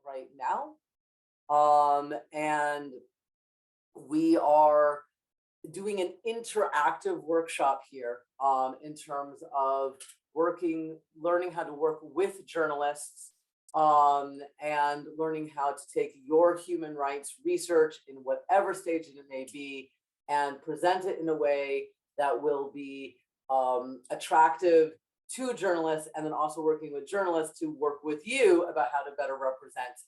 right now. And we are doing an interactive workshop here in terms of learning how to work with journalists and learning how to take your human rights research in whatever stage it may be and present it in a way that will be attractive to journalists, and then also working with journalists to work with you about how to better represent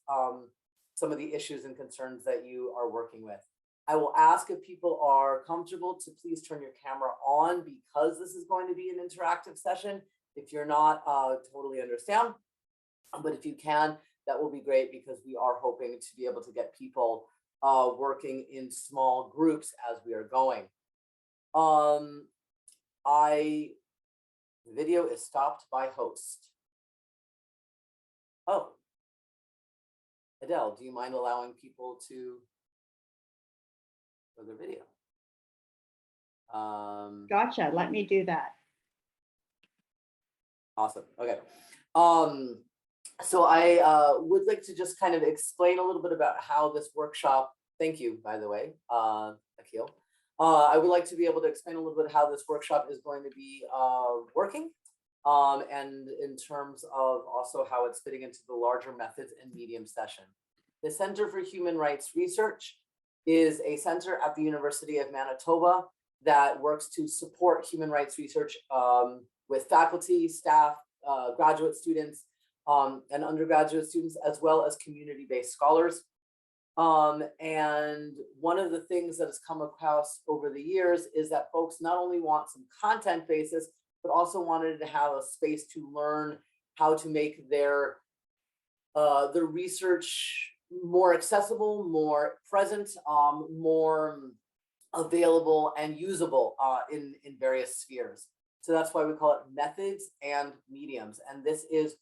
some of the issues and concerns that you are working with. I will ask if people are comfortable to please turn your camera on because this is going to be an interactive session. If you're not, totally understand. But if you can, that will be great because we are hoping to be able to get people working in small groups as we are going. The video is stopped by host. Oh, Adele, do you mind allowing people to for the video? Gotcha. Let me do that. Awesome. Okay. So I would like to just kind of explain a little bit about how this workshop, thank you, by the way, Akil. I would like to be able to explain a little bit how this workshop is going to be working, and in terms of also how it's fitting into the larger methods and medium session. The Center for Human Rights Research is a center at the University of Manitoba that works to support human rights research with faculty, staff, graduate students, and undergraduate students, as well as community-based scholars. And one of the things that has come across over the years is that folks not only want some content basis, but also wanted to have a space to learn how to make their research more accessible, more present, more available and usable in various spheres. So that's why we call it methods and mediums. And this is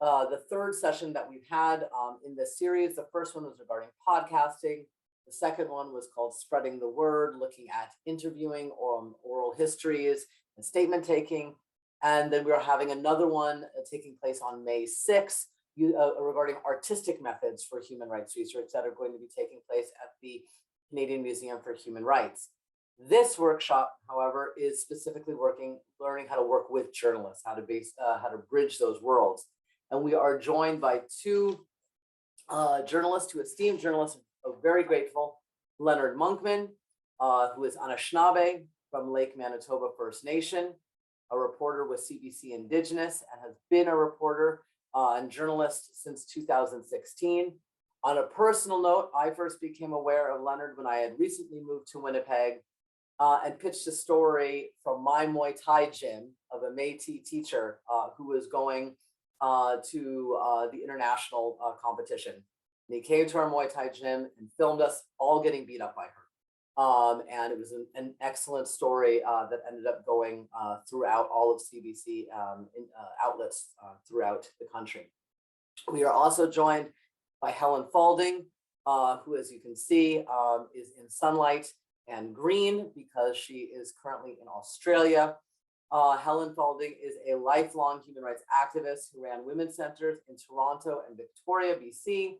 the third session that we've had in this series. The first one was regarding podcasting. The second one was called Spreading the Word, looking at interviewing or oral histories and statement taking. And then we are having another one taking place on May 6th regarding artistic methods for human rights research that are going to be taking place at the Canadian Museum for Human Rights. This workshop, however, is specifically learning how to work with journalists, how to bridge those worlds. And we are joined by two journalists, two esteemed journalists, very grateful. Lenard Monkman, who is Anishinaabe from Lake Manitoba First Nation, a reporter with CBC Indigenous, and has been a reporter and journalist since 2016. On a personal note, I first became aware of Lenard when I had recently moved to Winnipeg and pitched a story from my Muay Thai gym of a Métis teacher who was going to the international competition. And he came to our Muay Thai gym and filmed us all getting beat up by her. And it was an excellent story that ended up going throughout all of CBC outlets throughout the country. We are also joined by Helen Falding, who, as you can see, is in sunlight and green because she is currently in Australia. Helen Falding is a lifelong human rights activist who ran women's centers in Toronto and Victoria, BC,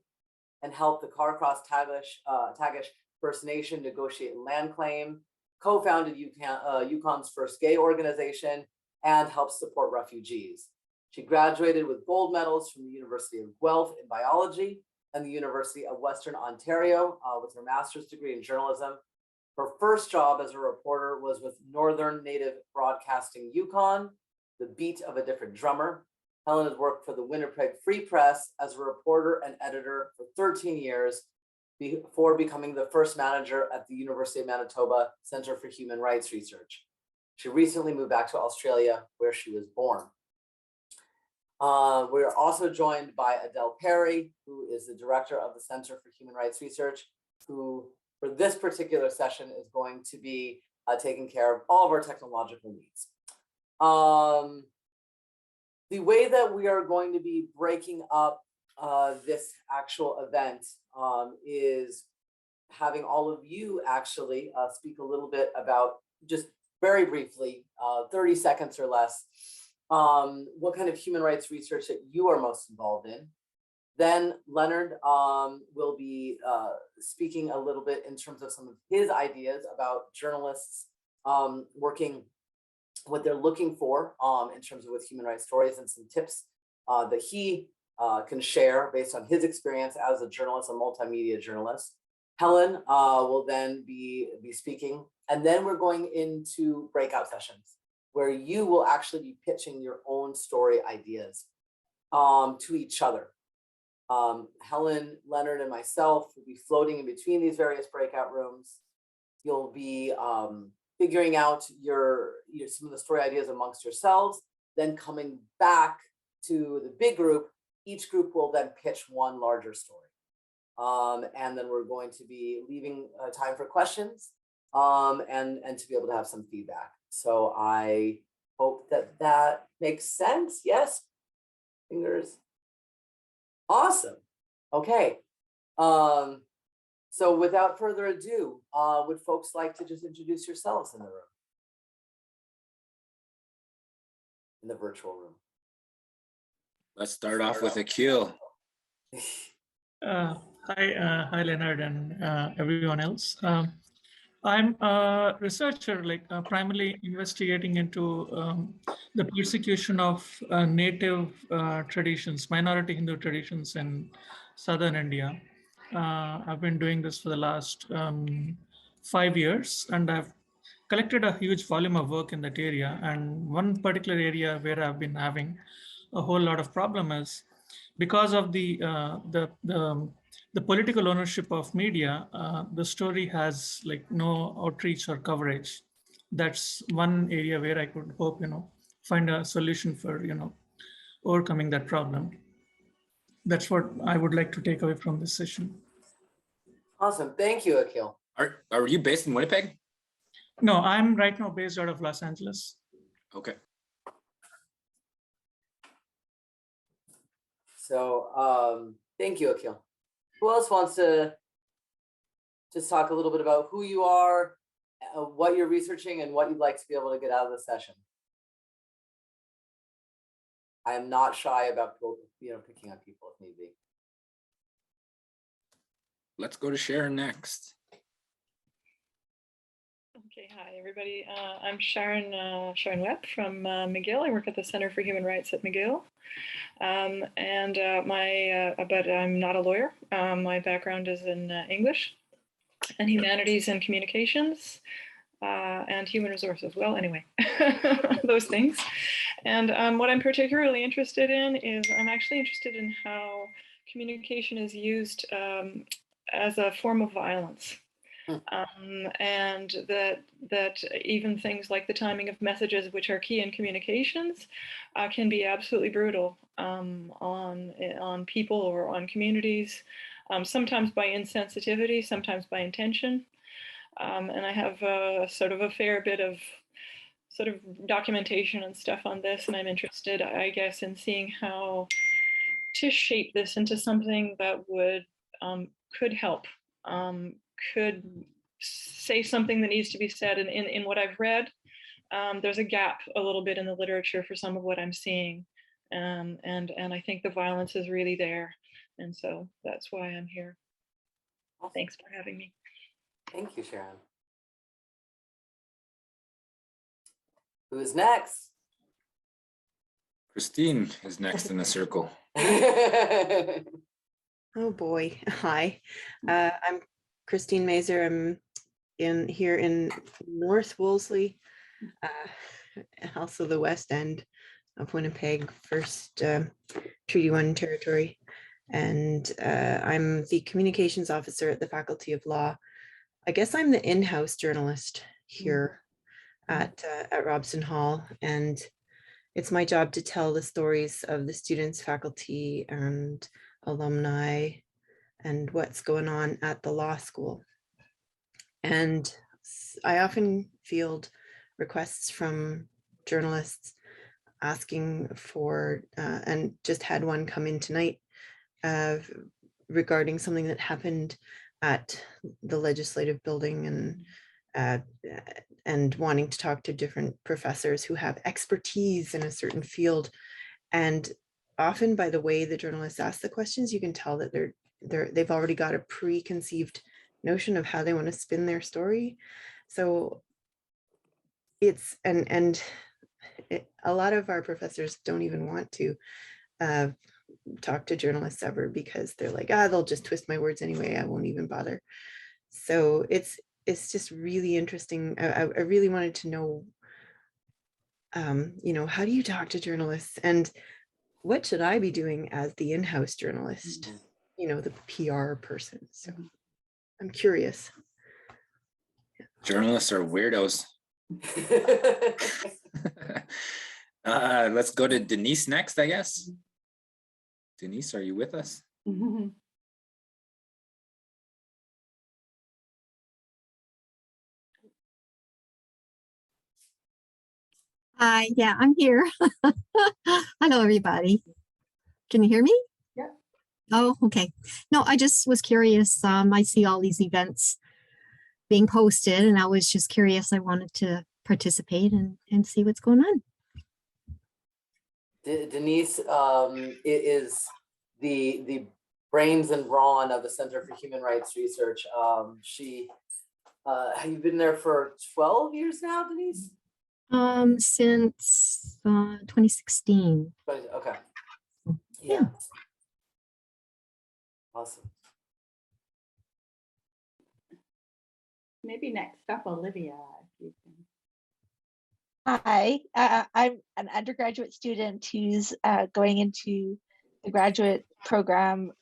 and helped the Carcross Tagish First Nation negotiate land claim, co-founded Yukon's first gay organization, and helped support refugees. She graduated with gold medals from the University of Guelph in biology and the University of Western Ontario with her master's degree in journalism. Her first job as a reporter was with Northern Native Broadcasting Yukon, the beat of a different drummer. Helen has worked for the Winnipeg Free Press as a reporter and editor for 13 years before becoming the first manager at the University of Manitoba Center for Human Rights Research. She recently moved back to Australia, where she was born. We are also joined by Adele Perry, who is the director of the Center for Human Rights Research, who for this particular session is going to be taking care of all of our technological needs. The way that we are going to be breaking up this actual event is having all of you actually speak a little bit about, just very briefly, 30 seconds or less, what kind of human rights research that you are most involved in. Then Lenard will be speaking a little bit in terms of some of his ideas about journalists working, what they're looking for in terms of with human rights stories, and some tips that he can share based on his experience as a journalist, a multimedia journalist. Helen will then be speaking, and then we're going into breakout sessions where you will actually be pitching your own story ideas to each other. Helen, Lenard, and myself will be floating in between these various breakout rooms. You'll be figuring out some of the story ideas amongst yourselves, then coming back to the big group. Each group will then pitch one larger story. And then we're going to be leaving time for questions and to be able to have some feedback. So I hope that that makes sense. Yes, fingers. Awesome. Okay. So without further ado, would folks like to just introduce yourselves in the room? In the virtual room. Let's start off with Akil. Hi, Leonard and everyone else. I'm a researcher, primarily investigating into the persecution of native traditions, minority Hindu traditions in southern India. I've been doing this for the last 5 years, and I've collected a huge volume of work in that area. And one particular area where I've been having a whole lot of problem is because of the political ownership of media, the story has no outreach or coverage. That's one area where I could hope, find a solution for, overcoming that problem. That's what I would like to take away from this session. Awesome. Thank you, Akil. Are you based in Winnipeg? No, I'm right now based out of Los Angeles. Okay. So thank you, Akil. Who else wants to just talk a little bit about who you are, what you're researching, and what you'd like to be able to get out of the session? I am not shy about picking on people if need be. Let's go to Sharon next. Okay, hi everybody. I'm Sharon Webb from McGill. I work at the Center for Human Rights at McGill. But I'm not a lawyer. My background is in English and humanities and communications and human resources. Well, anyway, those things. And what I'm particularly interested in is I'm actually interested in how communication is used as a form of violence. And that even things like the timing of messages, which are key in communications, can be absolutely brutal on people or on communities, sometimes by insensitivity, sometimes by intention. And I have sort of a fair bit of sort of documentation and stuff on this, and I'm interested, I guess, in seeing how to shape this into something that would could help. Could say something that needs to be said. And in what I've read, there's a gap a little bit in the literature for some of what I'm seeing. And I think the violence is really there. And so that's why I'm here. Well, thanks for having me. Thank you, Sharon. Who's next? Christine is next in the circle. Oh boy. Hi, I'm Christine Mazer. I'm here in North Wolseley, also the west end of Winnipeg, first Treaty 1 territory. And I'm the communications officer at the Faculty of Law. I guess I'm the in-house journalist here at Robson Hall. And it's my job to tell the stories of the students, faculty, and alumni, and what's going on at the law school. And I often field requests from journalists asking for, and just had one come in tonight regarding something that happened at the legislative building, and wanting to talk to different professors who have expertise in a certain field. And often by the way the journalists ask the questions, you can tell that they've already got a preconceived notion of how they want to spin their story. So it's, a lot of our professors don't even want to talk to journalists ever, because they're like, they'll just twist my words anyway, I won't even bother. So it's just really interesting. I really wanted to know, how do you talk to journalists, and what should I be doing as the in-house journalist, the PR person? So I'm curious. Journalists are weirdos. Let's go to Denise next, I guess. Denise, are you with us? Hi, yeah, I'm here. Hello, everybody. Can you hear me? Yeah. Oh, okay. No, I just was curious. I see all these events being posted, and I was just curious. I wanted to participate and see what's going on. Denise is the brains and brawn of the Center for Human Rights Research. She, have you been there for 12 years now, Denise? Since 2016. Okay. Yeah. Awesome. Maybe next up, Olivia. If you can. Hi, I'm an undergraduate student who's going into the graduate program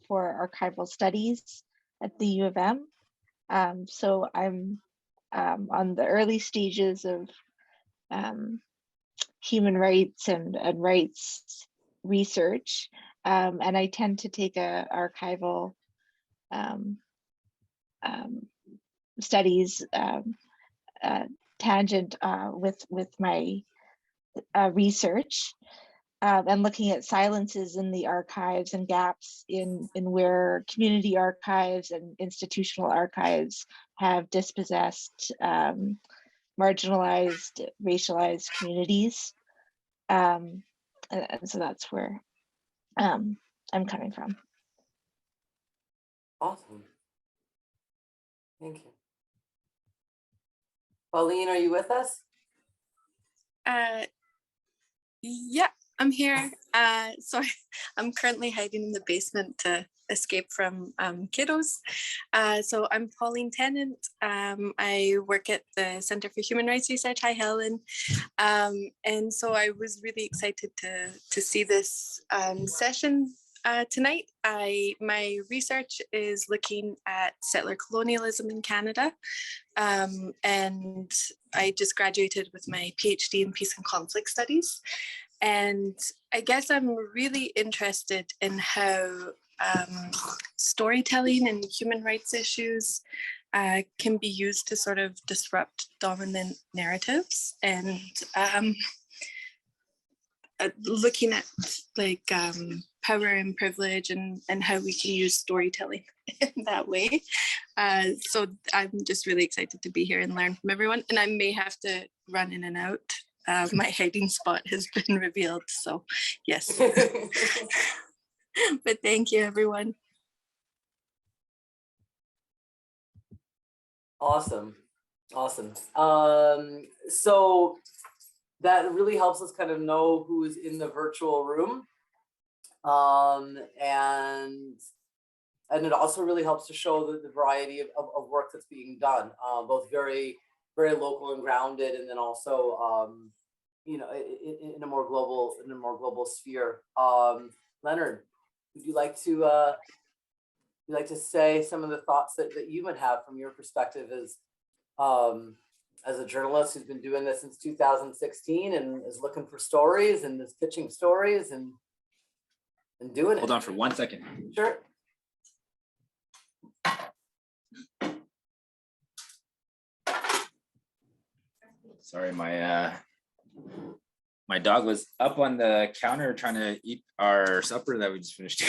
for archival studies at the U of M. So I'm on the early stages of human rights and rights research, and I tend to take a archival studies tangent with my research, and looking at silences in the archives and gaps in where community archives and institutional archives have dispossessed marginalized, racialized communities. And so that's where I'm coming from. Awesome. Thank you. Pauline, are you with us? Yeah, I'm here. So I'm currently hiding in the basement to escape from kiddos. So I'm Pauline Tennant. I work at the Center for Human Rights Research. Hi, Helen. And so I was really excited to see this session tonight. My research is looking at settler colonialism in Canada. And I just graduated with my PhD in Peace and Conflict Studies. And I guess I'm really interested in how storytelling and human rights issues can be used to sort of disrupt dominant narratives, and looking at like power and privilege and how we can use storytelling in that way. So I'm just really excited to be here and learn from everyone. And I may have to run in and out. My hiding spot has been revealed, so yes. But thank you, everyone. Awesome. Awesome. So that really helps us kind of know who is in the virtual room. And it also really helps to show the variety of work that's being done, both very, very local and grounded, and then also, you know, in a more global sphere. Leonard, would you like to say some of the thoughts that you would have from your perspective as a journalist who's been doing this since 2016 and is looking for stories and is pitching stories and doing it? Hold on for 1 second. Sure. Sorry, my dog was up on the counter trying to eat our supper that we just finished.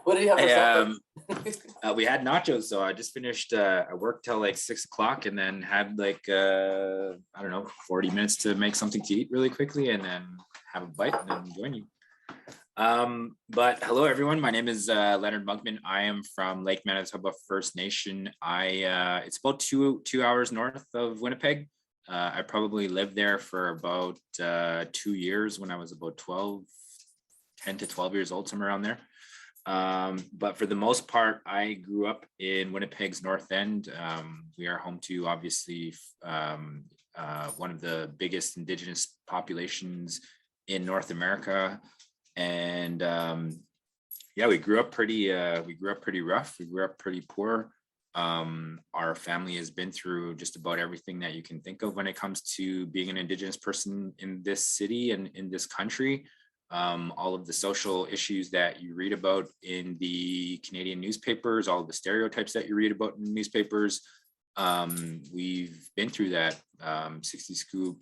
What did you have for supper? We had nachos, so I just finished. I worked till like 6 o'clock, and then had like I don't know, 40 minutes to make something to eat really quickly, and then have a bite and then join you. But hello everyone, my name is Lenard Monkman. I am from Lake Manitoba First Nation. It's about two hours north of Winnipeg. I probably lived there for about 2 years when I was about 10 to 12 years old, somewhere around there. But for the most part, I grew up in Winnipeg's North End. We are home to obviously one of the biggest Indigenous populations in North America. And yeah, we grew up pretty rough. We grew up pretty poor. Our family has been through just about everything that you can think of when it comes to being an Indigenous person in this city and in this country. All of the social issues that you read about in the Canadian newspapers, all of the stereotypes that you read about in newspapers, we've been through that. 60 Scoop,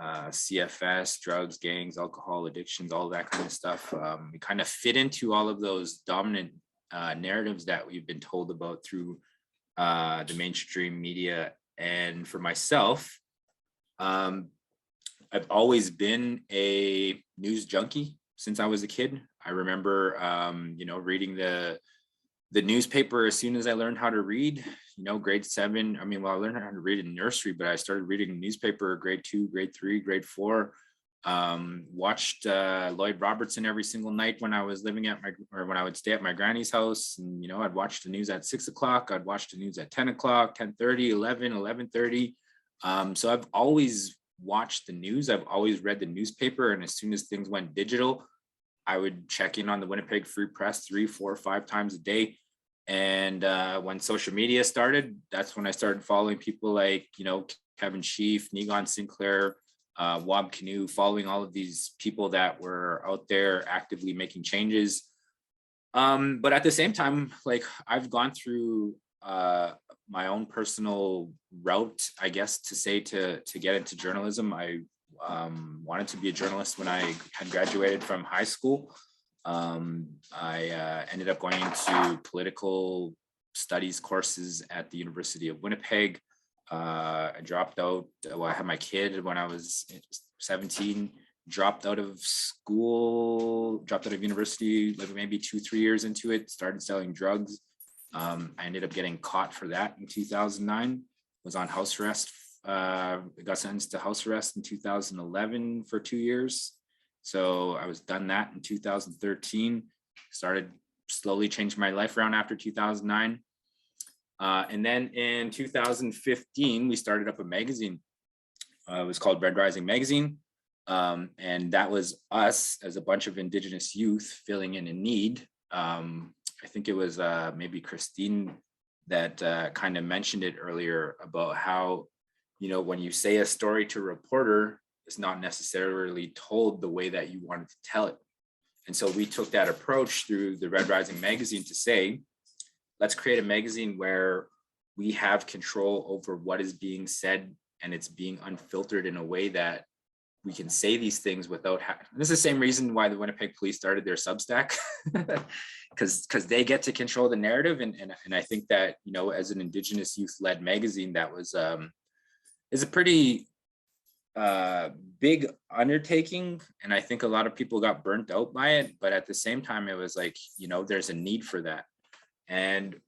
CFS, drugs, gangs, alcohol, addictions, all that kind of stuff. We kind of fit into all of those dominant narratives that we've been told about through the mainstream media. And for myself, I've always been a news junkie since I was a kid. I remember, reading the newspaper as soon as I learned how to read, grade 7. I learned how to read in nursery, but I started reading the newspaper grade 2, grade 3, grade 4. Watched Lloyd Robertson every single night when I was living when I would stay at my granny's house. And, I'd watch the news at 6 o'clock. I'd watch the news at 10 o'clock, 10:30, 11, 11:30. So I've always watched the news. I've always read the newspaper. And as soon as things went digital, I would check in on the Winnipeg Free Press 3, 4, 5 times a day. And when social media started, that's when I started following people like, Kevin Sheaf, Negon Sinclair, Wob Canoe, following all of these people that were out there actively making changes. But at the same time, like I've gone through my own personal route, I guess, to get into journalism. I wanted to be a journalist when I had graduated from high school. I ended up going into political studies courses at the University of Winnipeg. I dropped out. I had my kid when I was 17, dropped out of school, dropped out of university, like maybe 2-3 years into it, started selling drugs. I ended up getting caught for that in 2009, was on house arrest, got sentenced to house arrest in 2011 for 2 years. So I was done that in 2013, started slowly changing my life around after 2009. And then in 2015, we started up a magazine. It was called Red Rising Magazine. And that was us as a bunch of Indigenous youth filling in a need. I think it was maybe Christine that kind of mentioned it earlier about how, when you say a story to a reporter, it's not necessarily told the way that you wanted to tell it. And so we took that approach through the Red Rising Magazine to say, let's create a magazine where we have control over what is being said and it's being unfiltered in a way that we can say these things without this is the same reason why the Winnipeg Police started their Substack, because they get to control the narrative. And I think that, as an Indigenous youth-led magazine, that was is a pretty big undertaking. And I think a lot of people got burnt out by it. But at the same time, it was like, there's a need for that. And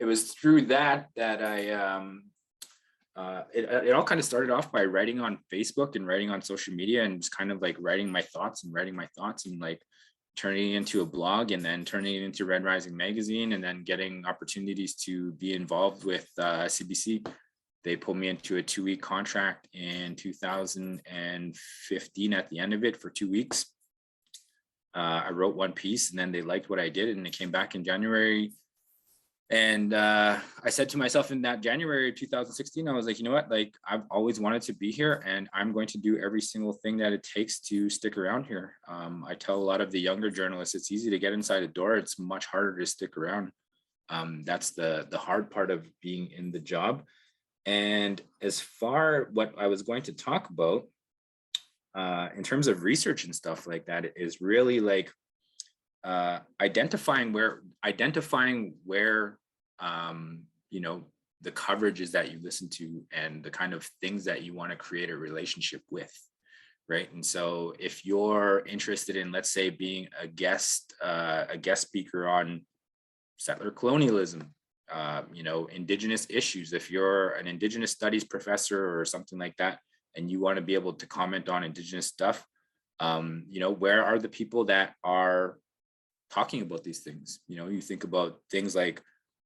it was through that I it all kind of started off by writing on Facebook and writing on social media and just kind of like writing my thoughts and like turning it into a blog and then turning it into Red Rising Magazine and then getting opportunities to be involved with CBC. They pulled me into a 2-week contract in 2015 at the end of it for 2 weeks. I wrote one piece and then they liked what I did and it came back in January. And I said to myself in that January 2016, I was like, you know what, like I've always wanted to be here and I'm going to do every single thing that it takes to stick around here. I tell a lot of the younger journalists, it's easy to get inside a door. It's much harder to stick around. That's the hard part of being in the job. And as far what I was going to talk about in terms of research and stuff like that is really like identifying where the coverages that you listen to and the kind of things that you want to create a relationship with. right? And so if you're interested in, let's say, being a guest speaker on settler colonialism, you know, Indigenous issues, if you're an Indigenous studies professor or something like that, and you want to be able to comment on Indigenous stuff, you know, where are the people that are talking about these things? You know, you think about things like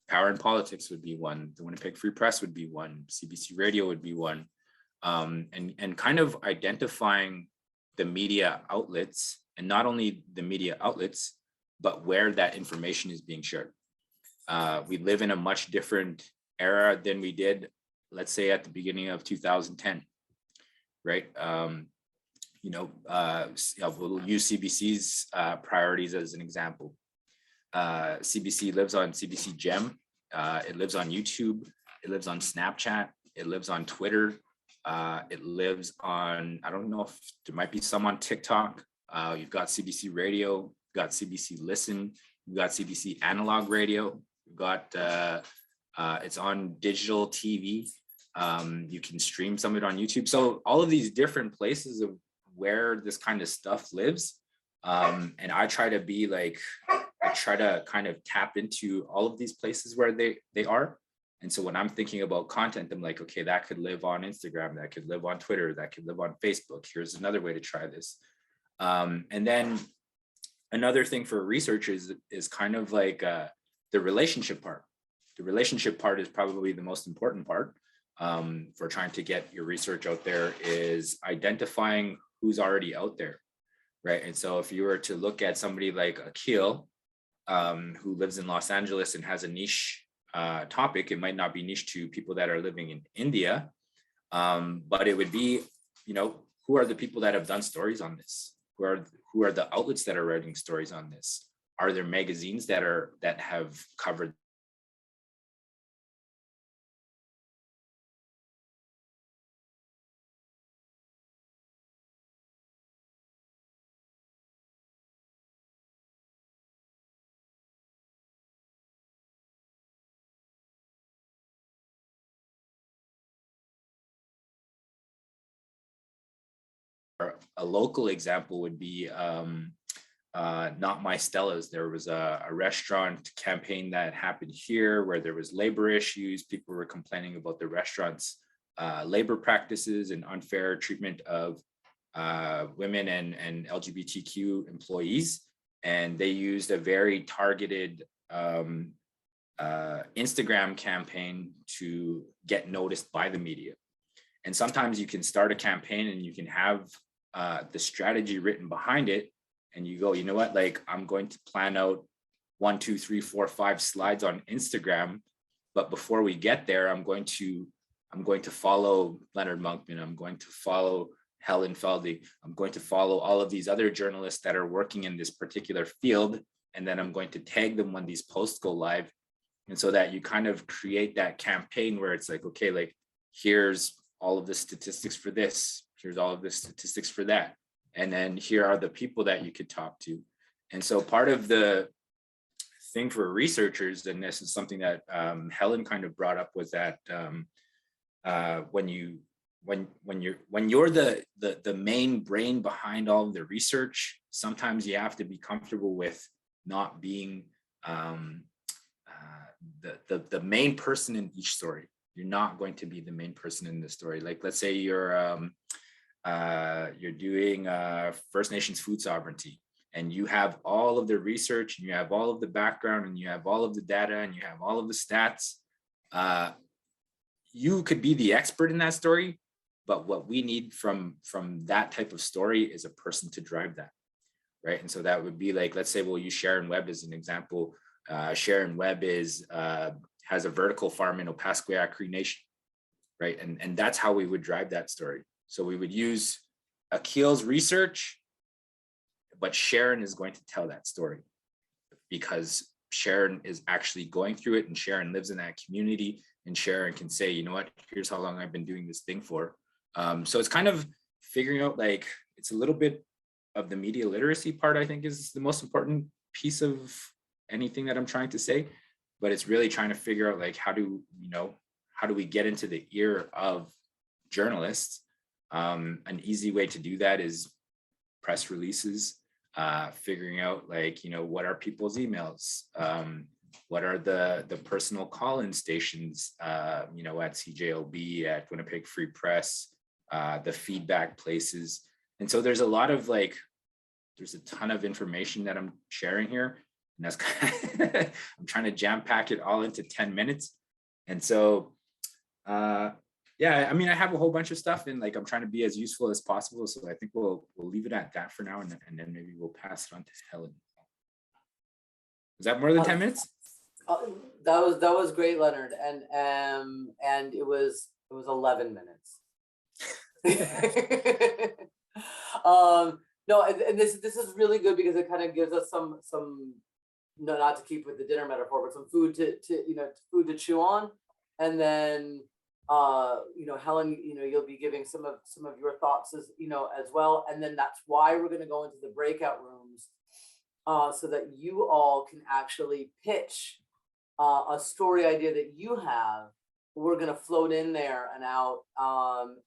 Power and Politics would be one, the Winnipeg Free Press would be one, CBC Radio would be one, and kind of identifying the media outlets, and not only the media outlets, but where that information is being shared. We live in a much different era than we did, let's say, at the beginning of 2010, right? You know, we'll use CBC's priorities as an example. CBC lives on CBC Gem. It lives on YouTube. It lives on Snapchat. It lives on Twitter. It lives on, I don't know if there might be some on TikTok. You've got CBC Radio, you've got CBC Listen, you've got CBC Analog Radio, you've got, it's on digital TV. You can stream some of it on YouTube. So all of these different places of where this kind of stuff lives. And I try to be like, I try to kind of tap into all of these places where they are. And so when I'm thinking about content, I'm like, okay, that could live on Instagram, that could live on Twitter, that could live on Facebook. Here's another way to try this. And then another thing for researchers is kind of like the relationship part. The relationship part is probably the most important part for trying to get your research out there, is identifying who's already out there, right? And so if you were to look at somebody like Akil, who lives in Los Angeles and has a niche topic, it might not be niche to people that are living in India, but it would be, you know, who are the people that have done stories on this? Who are the outlets that are writing stories on this? Are there magazines that have covered a local example would be Not My Stella's. There was a restaurant campaign that happened here where there was labor issues. People were complaining about the restaurant's labor practices and unfair treatment of women and LGBTQ employees. And they used a very targeted Instagram campaign to get noticed by the media. And sometimes you can start a campaign and you can have the strategy written behind it, and you go, you know what, like, I'm going to plan out 1, 2, 3, 4, 5 slides on Instagram, but before we get there, I'm going to follow Lenard Monkman, I'm going to follow Helen Falding, I'm going to follow all of these other journalists that are working in this particular field, and then I'm going to tag them when these posts go live. And so that you kind of create that campaign where it's like, okay, like, here's all of the statistics for this, here's all of the statistics for that, and then here are the people that you could talk to. And so part of the thing for researchers, and this is something that Helen kind of brought up, was that when you're the main brain behind all of the research, sometimes you have to be comfortable with not being the main person in each story. You're not going to be the main person in the story. Like, let's say you're doing First Nations food sovereignty, and you have all of the research, and you have all of the background, and you have all of the data, and you have all of the stats. You could be the expert in that story, but what we need from that type of story is a person to drive that, right? And so that would be like, let's say we'll use Sharon Webb as an example. Sharon Webb has a vertical farm in Opaskwayak Cree Nation, right? And that's how we would drive that story. So we would use Akil's research, but Sharon is going to tell that story because Sharon is actually going through it, and Sharon lives in that community, and Sharon can say, you know what, here's how long I've been doing this thing for. So it's kind of figuring out, like, it's a little bit of the media literacy part, I think, is the most important piece of anything that I'm trying to say. But it's really trying to figure out, like, how do we get into the ear of journalists An easy way to do that is press releases, figuring out like, you know, what are people's emails? What are the personal call-in stations, you know, at CJOB, at Winnipeg Free Press, the feedback places. And so there's a lot of like, there's a ton of information that I'm sharing here. And that's kind of I'm trying to jam pack it all into 10 minutes. And so, yeah, I mean, I have a whole bunch of stuff and like, I'm trying to be as useful as possible. So I think we'll leave it at that for now. And then maybe we'll pass it on to Helen. Is that more than 10 minutes? That was great, Leonard. And it was 11 minutes. No, and this is really good because it kind of gives us some no, not to keep with the dinner metaphor, but some food to you know, food to chew on. And then you know, Helen, you know, you'll be giving some of your thoughts as you know as well. And then that's why we're going to go into the breakout rooms so that you all can actually pitch a story idea that you have. We're going to float in there and out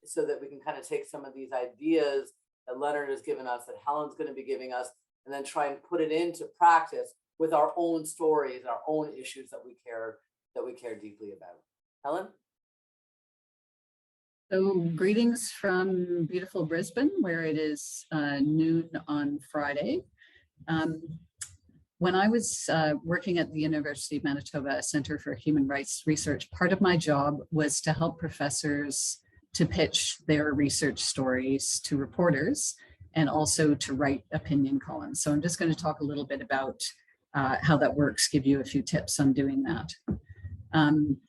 so that we can kind of take some of these ideas that Leonard has given us, that Helen's going to be giving us, and then try and put it into practice with our own stories, our own issues that we care deeply about. Helen? So greetings from beautiful Brisbane, where it is noon on Friday. When I was working at the University of Manitoba Centre for Human Rights Research, part of my job was to help professors to pitch their research stories to reporters and also to write opinion columns. So I'm just going to talk a little bit about how that works, give you a few tips on doing that.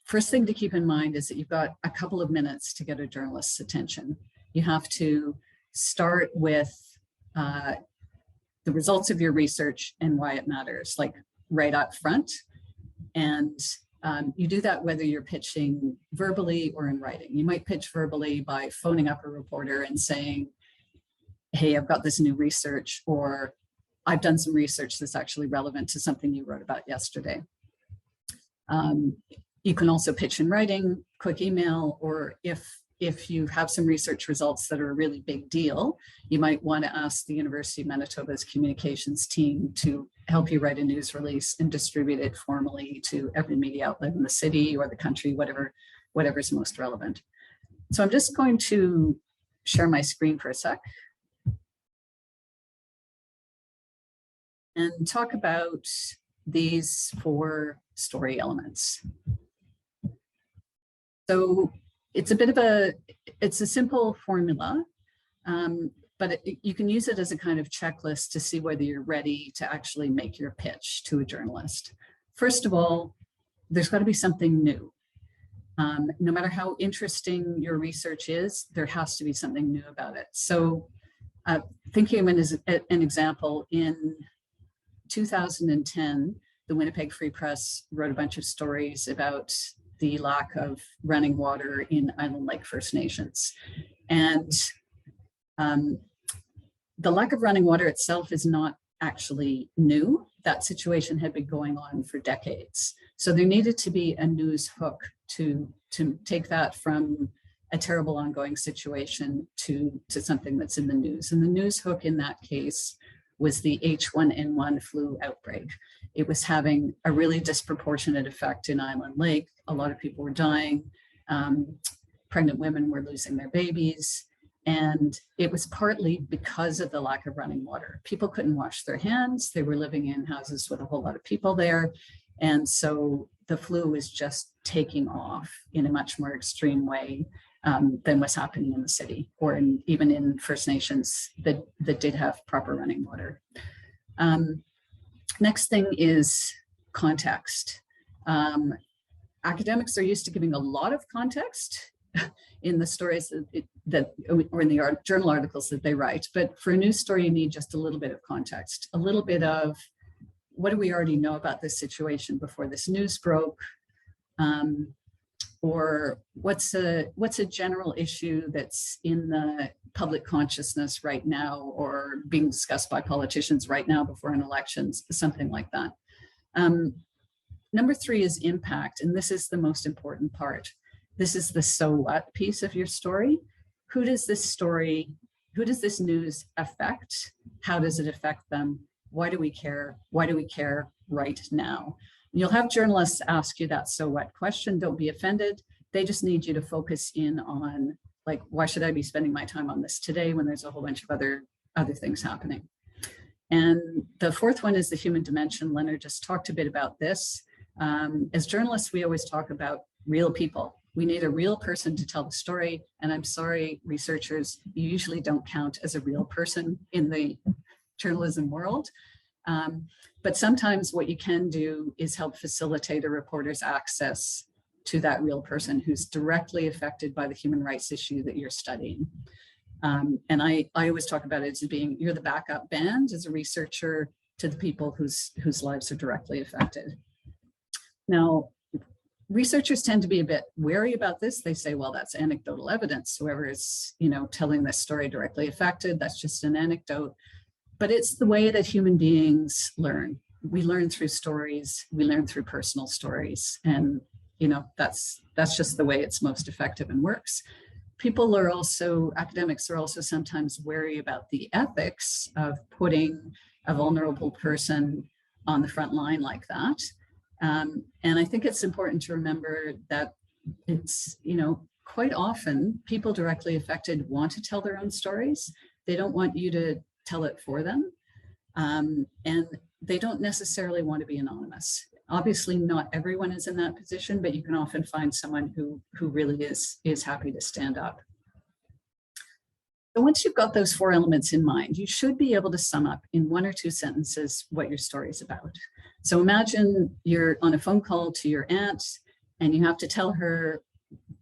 First thing to keep in mind is that you've got a couple of minutes to get a journalist's attention. You have to start with the results of your research and why it matters, like right up front. And you do that whether you're pitching verbally or in writing. You might pitch verbally by phoning up a reporter and saying, hey, I've got this new research, or I've done some research that's actually relevant to something you wrote about yesterday. You can also pitch in writing, quick email, or if you have some research results that are a really big deal, you might want to ask the University of Manitoba's communications team to help you write a news release and distribute it formally to every media outlet in the city or the country, whatever is most relevant. So I'm just going to share my screen for a sec and talk about these 4 story elements. So it's a simple formula, but you can use it as a kind of checklist to see whether you're ready to actually make your pitch to a journalist. First of all, there's got to be something new. No matter how interesting your research is, there has to be something new about it. So thinking of it as an example, in 2010, the Winnipeg Free Press wrote a bunch of stories about the lack of running water in Island Lake First Nations. And the lack of running water itself is not actually new. That situation had been going on for decades. So there needed to be a news hook to take that from a terrible ongoing situation to something that's in the news. And the news hook in that case was the H1n1 flu outbreak. It was having a really disproportionate effect in Island Lake. A lot of people were dying. Pregnant women were losing their babies. And it was partly because of the lack of running water. People couldn't wash their hands. They were living in houses with a whole lot of people there. And so the flu was just taking off in a much more extreme way than was happening in the city, or even in First Nations that did have proper running water. Next thing is context. Academics are used to giving a lot of context in the stories or in the journal articles that they write, but for a news story, you need just a little bit of context, a little bit of what do we already know about this situation before this news broke, or what's a general issue that's in the public consciousness right now or being discussed by politicians right now before an election, something like that. Number 3 is impact, and this is the most important part. This is the so what piece of your story. who does this story, who does this news affect? How does it affect them? Why do we care? Why do we care right now? And you'll have journalists ask you that so what question. Don't be offended. They just need you to focus in on, like, why should I be spending my time on this today when there's a whole bunch of other things happening? And the fourth one is the human dimension. Lenard just talked a bit about this. As journalists, we always talk about real people. We need a real person to tell the story. And I'm sorry, researchers, you usually don't count as a real person in the journalism world. But sometimes what you can do is help facilitate a reporter's access to that real person who's directly affected by the human rights issue that you're studying. And I always talk about it as being, you're the backup band as a researcher to the people whose lives are directly affected. Now, researchers tend to be a bit wary about this. They say, well, that's anecdotal evidence. Whoever is, telling this story directly affected, that's just an anecdote. But it's the way that human beings learn. We learn through stories. We learn through personal stories. And, that's just the way it's most effective and works. Academics are also sometimes wary about the ethics of putting a vulnerable person on the front line like that. And I think it's important to remember that it's, quite often people directly affected want to tell their own stories. They don't want you to tell it for them. And they don't necessarily want to be anonymous. Obviously, not everyone is in that position, but you can often find someone who really is happy to stand up. So once you've got those four elements in mind, you should be able to sum up in 1 or 2 sentences what your story is about. So imagine you're on a phone call to your aunt and you have to tell her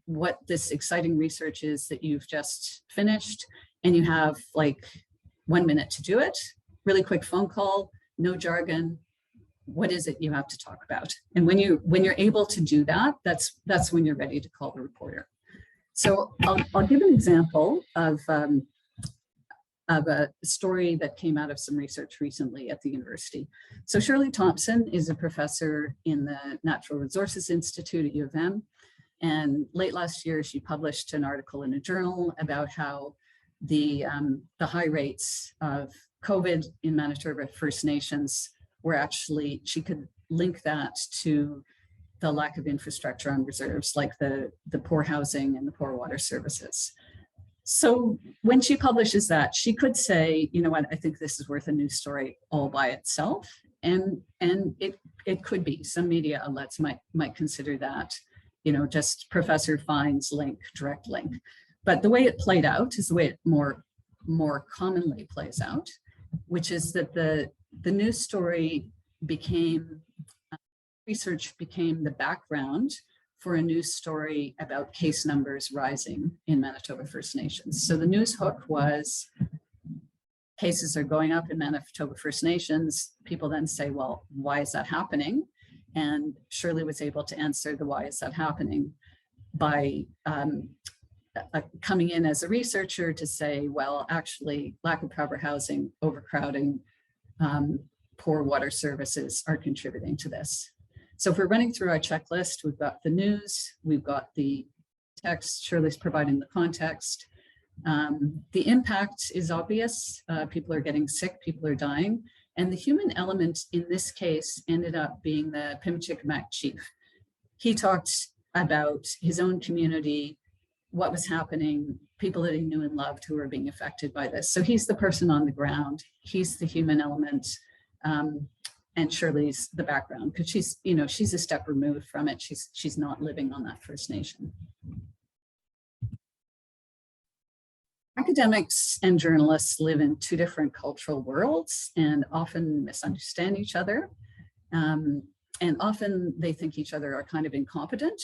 what this exciting research is that you've just finished, and you have like 1 minute to do it. Really quick phone call, no jargon. What is it you have to talk about? And when you're able to do that, that's when you're ready to call the reporter. So I'll give an example of a story that came out of some research recently at the university. So Shirley Thompson is a professor in the Natural Resources Institute at U of M. And late last year, she published an article in a journal about how the high rates of COVID in Manitoba First Nations were actually, she could link that to the lack of infrastructure on reserves, like the poor housing and the poor water services. So when she publishes that, she could say, you know what, I think this is worth a news story all by itself. And it could be, some media outlets might consider that, just professor finds link, direct link. But the way it played out is the way it more commonly plays out, which is that the news story research became the background for a news story about case numbers rising in Manitoba First Nations. So the news hook was cases are going up in Manitoba First Nations. People then say, well, why is that happening? And Shirley was able to answer the why is that happening by coming in as a researcher to say, well, actually, lack of proper housing, overcrowding, poor water services are contributing to this. So if we're running through our checklist, we've got the news, we've got the text, Shirley's providing the context. The impact is obvious. People are getting sick, people are dying. And the human element in this case ended up being the Pimchikamak chief. He talked about his own community, what was happening, people that he knew and loved who were being affected by this. So he's the person on the ground, he's the human element, and Shirley's the background, because she's a step removed from it. She's not living on that First Nation. Academics and journalists live in two different cultural worlds and often misunderstand each other. And often they think each other are kind of incompetent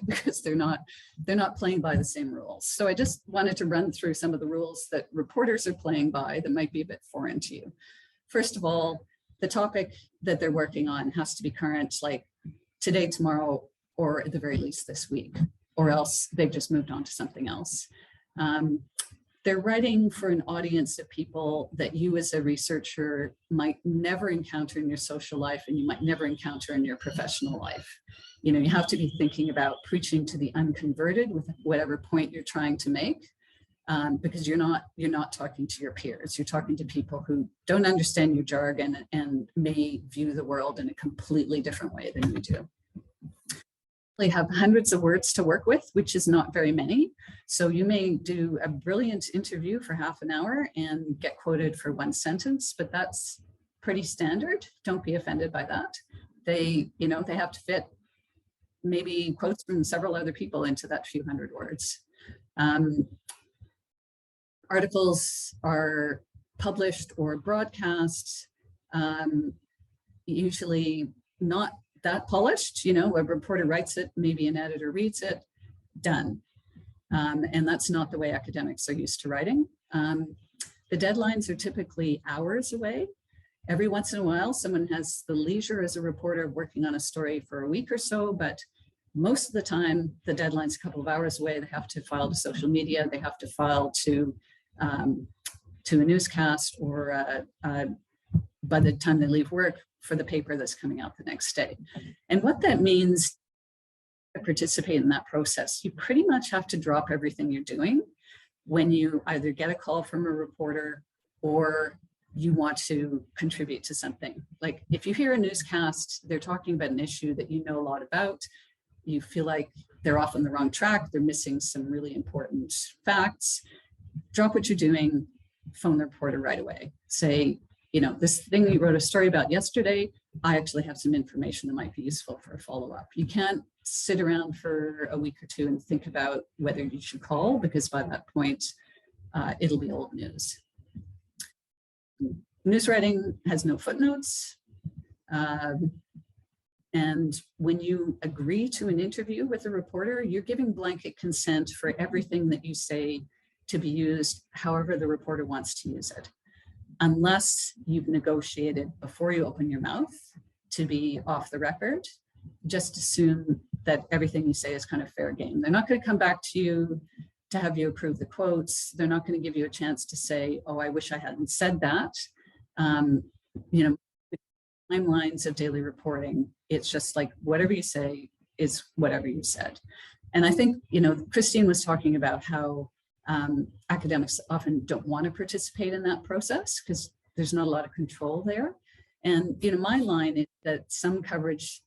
because they're not playing by the same rules. So I just wanted to run through some of the rules that reporters are playing by that might be a bit foreign to you. First of all, the topic that they're working on has to be current, like today, tomorrow, or at the very least this week, or else they've just moved on to something else. They're writing for an audience of people that you as a researcher might never encounter in your social life and you might never encounter in your professional life. You have to be thinking about preaching to the unconverted with whatever point you're trying to make. because you're not talking to your peers. You're talking to people who don't understand your jargon and may view the world in a completely different way than you do. They have hundreds of words to work with, which is not very many. So you may do a brilliant interview for half an hour and get quoted for one sentence, but that's pretty standard. Don't be offended by that. They have to fit maybe quotes from several other people into that few hundred words. Articles are published or broadcast, usually not that polished. A reporter writes it, maybe an editor reads it, done. And that's not the way academics are used to writing. The deadlines are typically hours away. Every once in a while, someone has the leisure as a reporter working on a story for a week or so, but most of the time, the deadline's a couple of hours away. They have to file to social media. They have to file to a newscast, or by the time they leave work, for the paper that's coming out the next day. And what that means to participate in that process, you pretty much have to drop everything you're doing when you either get a call from a reporter or you want to contribute to something. Like if you hear a newscast, they're talking about an issue that you know a lot about, you feel like they're off on the wrong track, they're missing some really important facts, drop what you're doing, phone the reporter right away. Say, this thing that you wrote a story about yesterday, I actually have some information that might be useful for a follow-up. You can't sit around for a week or two and think about whether you should call, because by that point, it'll be old news. News writing has no footnotes. And when you agree to an interview with a reporter, you're giving blanket consent for everything that you say to be used however the reporter wants to use it, unless you've negotiated before you open your mouth to be off the record. Just assume that everything you say is kind of fair game. They're not going to come back to you to have you approve the quotes. They're not going to give you a chance to say, oh, I wish I hadn't said that. The timelines of daily reporting, it's just like whatever you say is whatever you said. And I think, Christine was talking about how academics often don't want to participate in that process because there's not a lot of control there. And my line is that some coverage,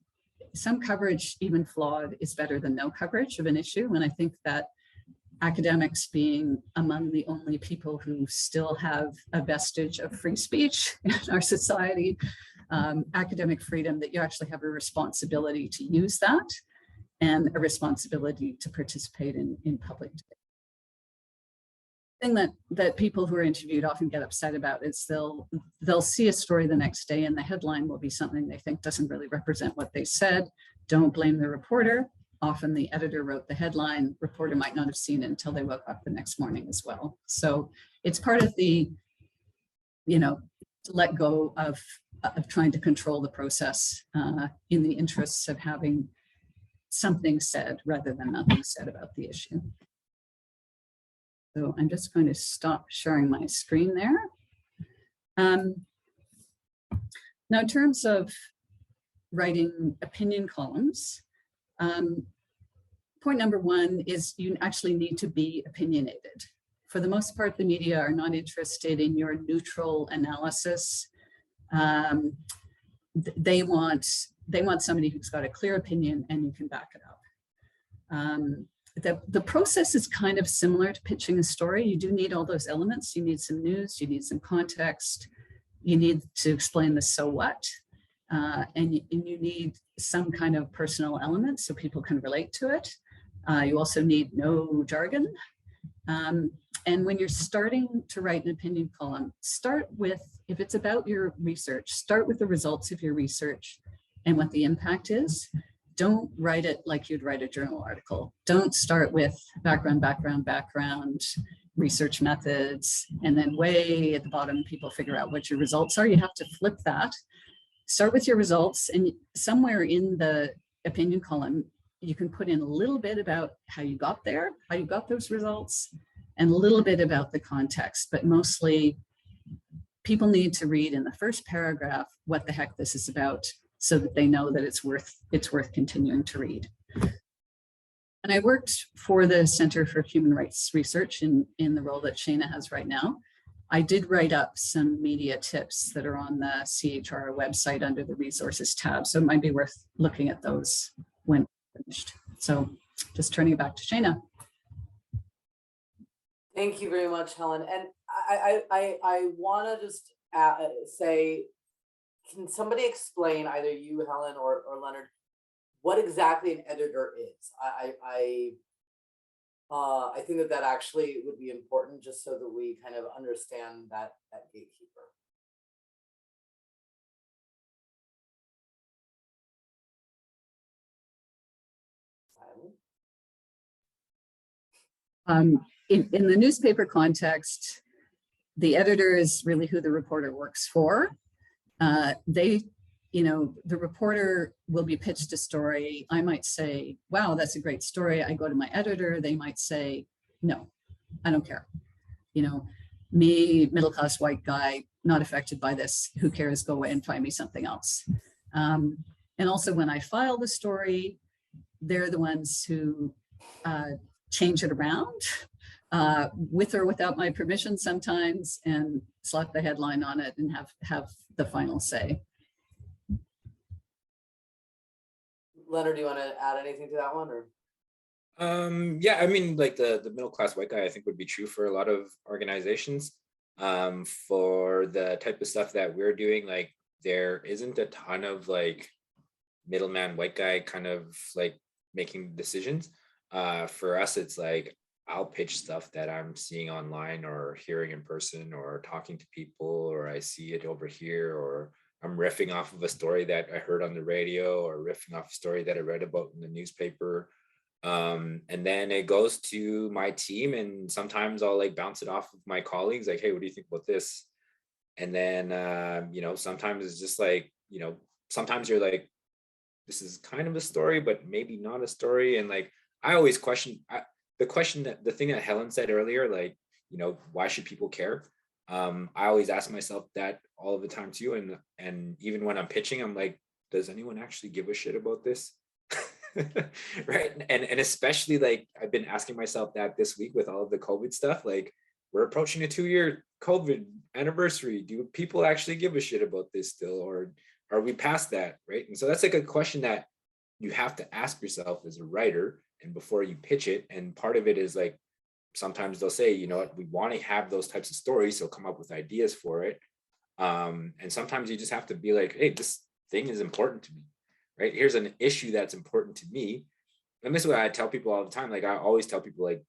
even flawed, is better than no coverage of an issue. And I think that academics, being among the only people who still have a vestige of free speech in our society, academic freedom, that you actually have a responsibility to use that and a responsibility to participate in public debate. Thing that people who are interviewed often get upset about is they'll see a story the next day and the headline will be something they think doesn't really represent what they said. Don't blame the reporter. Often the editor wrote the headline, reporter might not have seen it until they woke up the next morning as well. So it's part of the, to let go of trying to control the process in the interests of having something said rather than nothing said about the issue. So I'm just going to stop sharing my screen there. Now, in terms of writing opinion columns, point number one is you actually need to be opinionated. For the most part, the media are not interested in your neutral analysis. They want somebody who's got a clear opinion and you can back it up. The process is kind of similar to pitching a story. You do need all those elements. You need some news, you need some context, you need to explain the so what, and you need some kind of personal element so people can relate to it. You also need no jargon. And when you're starting to write an opinion column, start with, if it's about your research, start with the results of your research and what the impact is. Don't write it like you'd write a journal article. Don't start with background, research methods, and then way at the bottom, people figure out what your results are. You have to flip that. Start with your results, and somewhere in the opinion column, you can put in a little bit about how you got there, how you got those results, and a little bit about the context, but mostly people need to read in the first paragraph what the heck this is about, so that they know that it's worth continuing to read. And I worked for the Center for Human Rights Research in the role that Shayna has right now. I did write up some media tips that are on the CHRR website under the resources tab. So it might be worth looking at those when finished. So just turning it back to Shayna. Thank you very much, Helen. And I want to just say, can somebody explain, either you, Helen, or Leonard, what exactly an editor is? I think that actually would be important, just so that we kind of understand that gatekeeper. In the newspaper context, the editor is really who the reporter works for. The reporter will be pitched a story. I might say, wow, that's a great story. I go to my editor. They might say, no, I don't care. Me, middle-class white guy, not affected by this. Who cares? Go away and find me something else. And also when I file the story, they're the ones who change it around with or without my permission sometimes, and slap the headline on it and have the final say. Leonard, do you want to add anything to that one, or? Yeah, I mean, like the middle-class white guy, I think would be true for a lot of organizations. For the type of stuff that we're doing, like there isn't a ton of like middleman white guy kind of like making decisions. For us, it's like I'll pitch stuff that I'm seeing online or hearing in person or talking to people, or I see it over here, or I'm riffing off of a story that I heard on the radio, or riffing off a story that I read about in the newspaper. And then it goes to my team, and sometimes I'll like bounce it off of my colleagues, like, hey, what do you think about this? And then, sometimes it's just like, sometimes you're like, this is kind of a story, but maybe not a story. And like, I always question the thing that Helen said earlier, like, why should people care? I always ask myself that all of the time too. And even when I'm pitching, I'm like, does anyone actually give a shit about this? Right. And especially like, I've been asking myself that this week with all of the COVID stuff, like we're approaching a 2-year COVID anniversary. Do people actually give a shit about this still? Or are we past that? Right. And so that's like a question that you have to ask yourself as a writer, and before you pitch it. And part of it is like, sometimes they'll say, you know what, we want to have those types of stories, so come up with ideas for it. And sometimes you just have to be like, hey, this thing is important to me, right? Here's an issue that's important to me. And this is what I tell people all the time. Like I always tell people, like,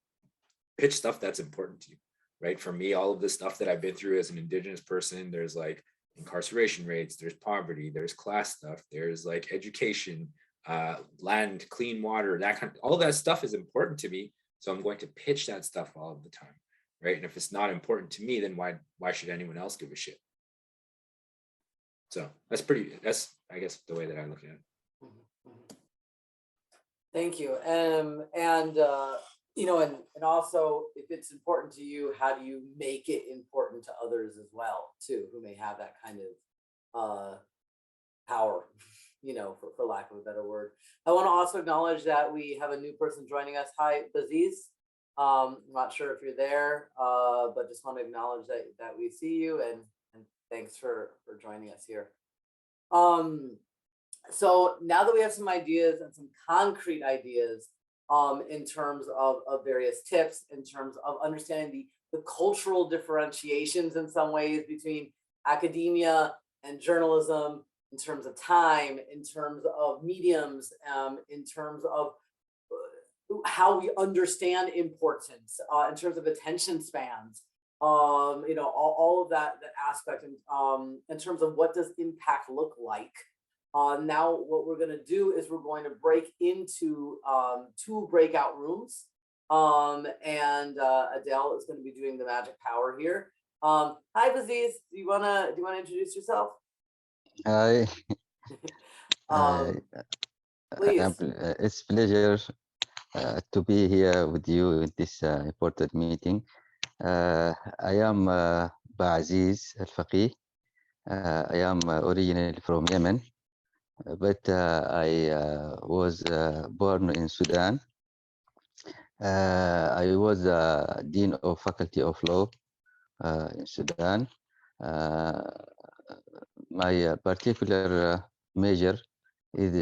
pitch stuff that's important to you, right? For me, all of the stuff that I've been through as an Indigenous person, there's like incarceration rates, there's poverty, there's class stuff, there's like education, land, clean water, that kind of, all that stuff is important to me. So I'm going to pitch that stuff all of the time, right? And if it's not important to me, then why should anyone else give a shit? So that's I guess the way that I look at it. Thank you. And also, if it's important to you, how do you make it important to others as well, too, who may have that kind of power, for lack of a better word. I want to also acknowledge that we have a new person joining us. Hi, Baziz. I'm not sure if you're there, but just want to acknowledge that we see you, and thanks for joining us here. So now that we have some ideas and some concrete ideas in terms of various tips, in terms of understanding the cultural differentiations in some ways between academia and journalism, in terms of time, in terms of mediums, in terms of how we understand importance, in terms of attention spans, all of that aspect, and in terms of what does impact look like. Now what we're going to do is we're going to break into 2 breakout rooms, and Adele is going to be doing the magic power here. Hi, Baziz, do you want to introduce yourself? Hi. Please. It's a pleasure to be here with you in this important meeting. I am Ba'aziz Al-Faqih. I am originally from Yemen, but I was born in Sudan. I was Dean of Faculty of Law in Sudan. My particular major is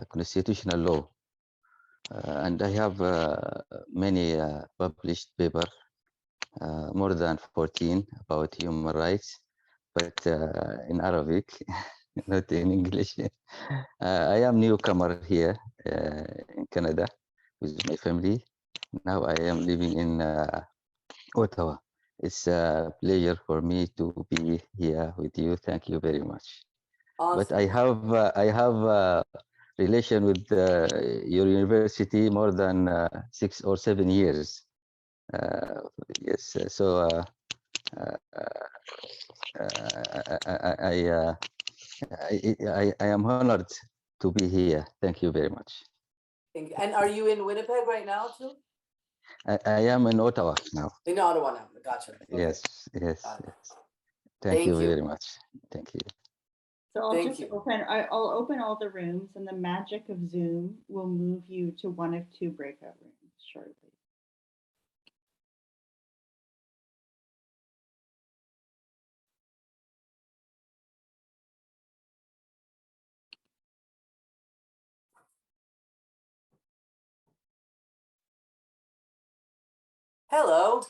constitutional law, and I have many published papers, more than 14 about human rights, but in Arabic, not in English. I am newcomer here in Canada with my family. Now I am living in Ottawa. It's a pleasure for me to be here with you. Thank you very much. Awesome. But I have relation with your university more than 6 or 7 years. Yes, so I am honored to be here. Thank you very much. Thank you. And are you in Winnipeg right now too? I am in Ottawa now. In Ottawa now. Gotcha. Okay. Yes, yes, Got it. yes. Thank you Thank you. very much. Thank you. So I'll Thank just you. I'll open all the rooms, and the magic of Zoom will move you to one of two breakout rooms shortly. Hello.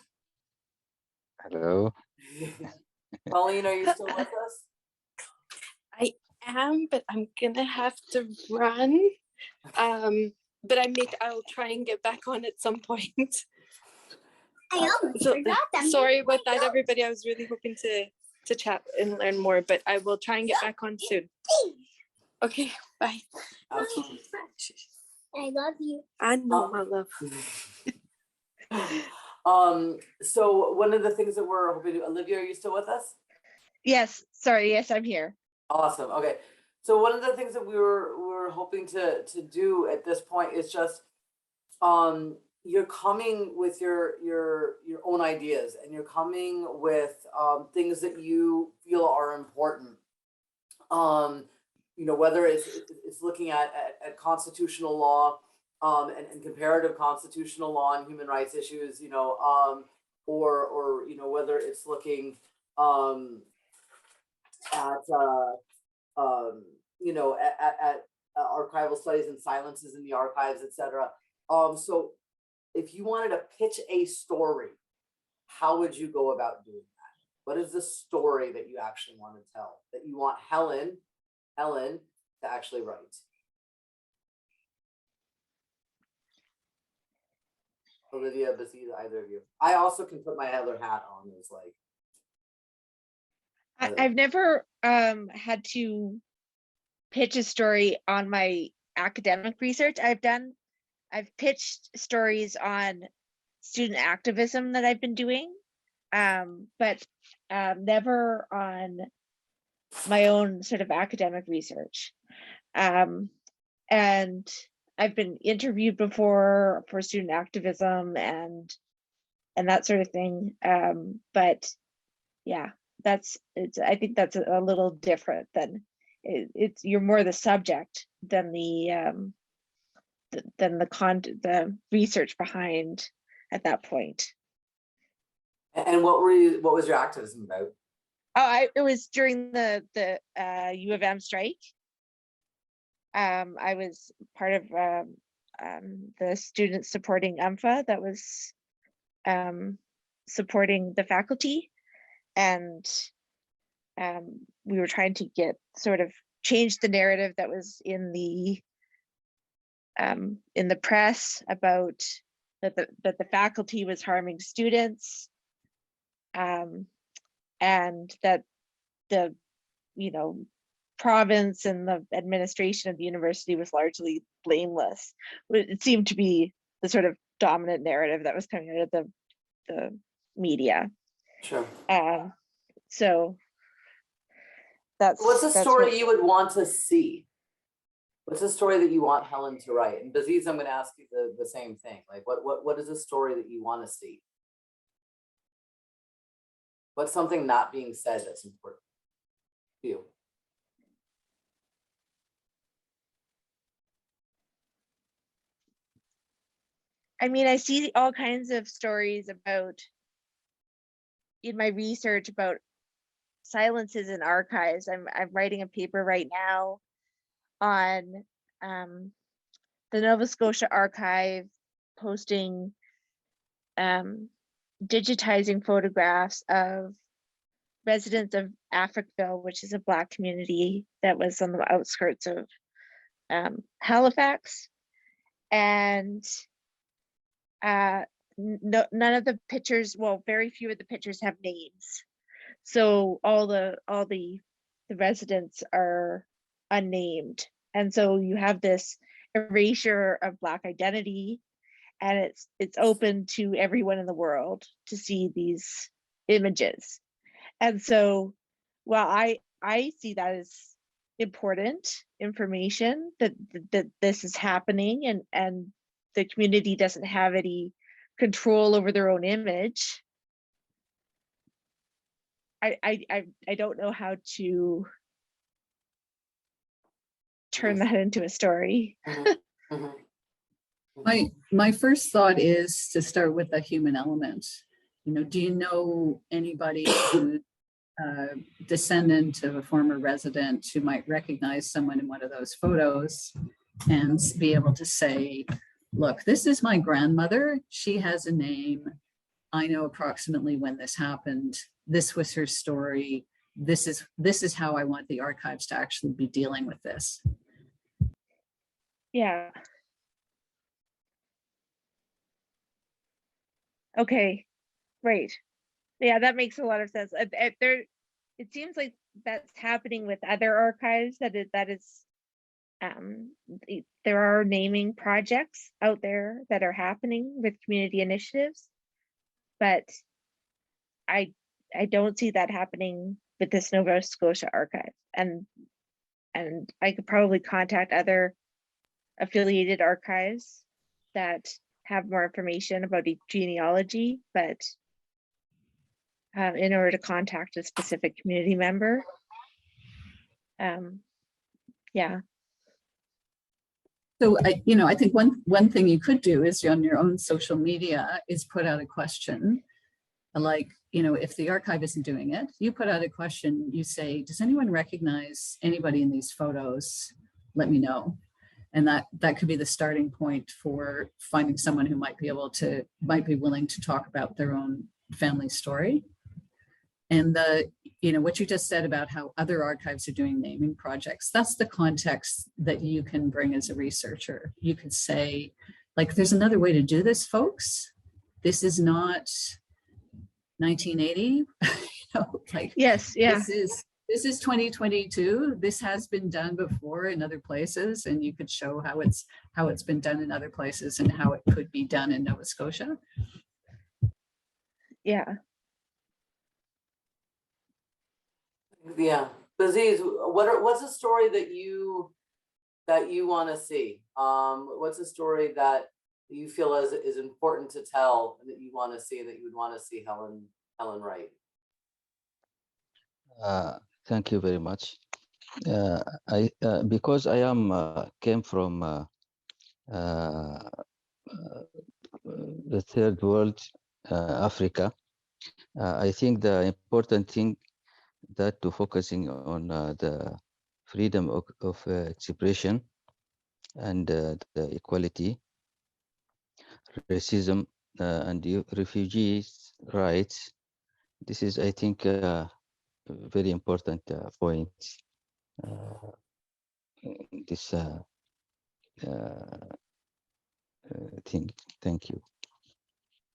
Hello. Pauline, are you still with us? I am, but I'm gonna have to run. But I'll try and get back on at some point. So, sorry about that, everybody. I was really hoping to chat and learn more, but I will try and get back on soon. Okay, bye. Absolutely. I love you. I know, my love. So one of the things that we're hoping to, Olivia, are you still with us? Yes, sorry. Yes, I'm here. Awesome. Okay. So one of the things that we were hoping to do at this point is just you're coming with your own ideas, and you're coming with things that you feel are important. You know, whether it's looking at constitutional law and comparative constitutional law and human rights issues, you know, or you know, whether it's looking at you know, at archival studies and silences in the archives, etc. So if you wanted to pitch a story, how would you go about doing that? What is the story that you actually want to tell, that you want Helen to actually write? Olivia, Basid, either of you. I also can put my other hat on as like. I've never had to pitch a story on my academic research. I've pitched stories on student activism that I've been doing, but never on my own sort of academic research. And I've been interviewed before for student activism and that sort of thing. But yeah, I think that's a little different than you're more the subject than the research behind at that point. And what was your activism about? Oh, it was during the U of M strike. I was part of the students supporting UMFA that was supporting the faculty, and we were trying to change the narrative that was in the press about that the faculty was harming students, and that the province and the administration of the university was largely blameless. It seemed to be the sort of dominant narrative that was coming out of the media. Sure. So what's a story you would want to see? What's a story that you want Helen to write? And Baziz, I'm going to ask you the same thing. Like, what is a story that you want to see? What's something not being said that's important to you? I mean, I see all kinds of stories about, in my research, about silences in archives. I'm writing a paper right now on the Nova Scotia archive posting digitizing photographs of residents of Africville, which is a Black community that was on the outskirts of Halifax, and none of the pictures, well, very few of the pictures have names. So all the residents are unnamed, and so you have this erasure of Black identity, and it's open to everyone in the world to see these images. And so, well, I see that as important information that this is happening, and the community doesn't have any control over their own image. I don't know how to turn that into a story. My first thought is to start with the human element. You know, do you know anybody who descendant of a former resident who might recognize someone in one of those photos and be able to say, look, this is my grandmother. She has a name. I know approximately when this happened. This was her story. This is how I want the archives to actually be dealing with this. Yeah. Okay, right. Yeah, that makes a lot of sense. It seems like that's happening with other archives, there are naming projects out there that are happening with community initiatives, but I don't see that happening with this Nova Scotia archive. And I could probably contact other affiliated archives that have more information about genealogy, but in order to contact a specific community member. Yeah. So I think one thing you could do is on your own social media is put out a question, like, if the archive isn't doing it, you put out a question, you say, does anyone recognize anybody in these photos? Let me know. And that could be the starting point for finding someone who might be willing to talk about their own family story. And what you just said about how other archives are doing naming projects, that's the context that you can bring as a researcher. You could say, like, there's another way to do this, folks. This is not 1980. Yes, yeah. This is 2022. This has been done before in other places, and you could show how it's been done in other places and how it could be done in Nova Scotia. Yeah. Yeah, Baziz, what's a story that you want to see? What's a story that you feel is important to tell and that you want to see, that you would want to see Helen write? Thank you very much. Because I came from the third world, Africa. I think the important thing that to focusing on the freedom of expression and the equality, racism, and refugees' rights. This is, I think, very important point. This thing. Thank you.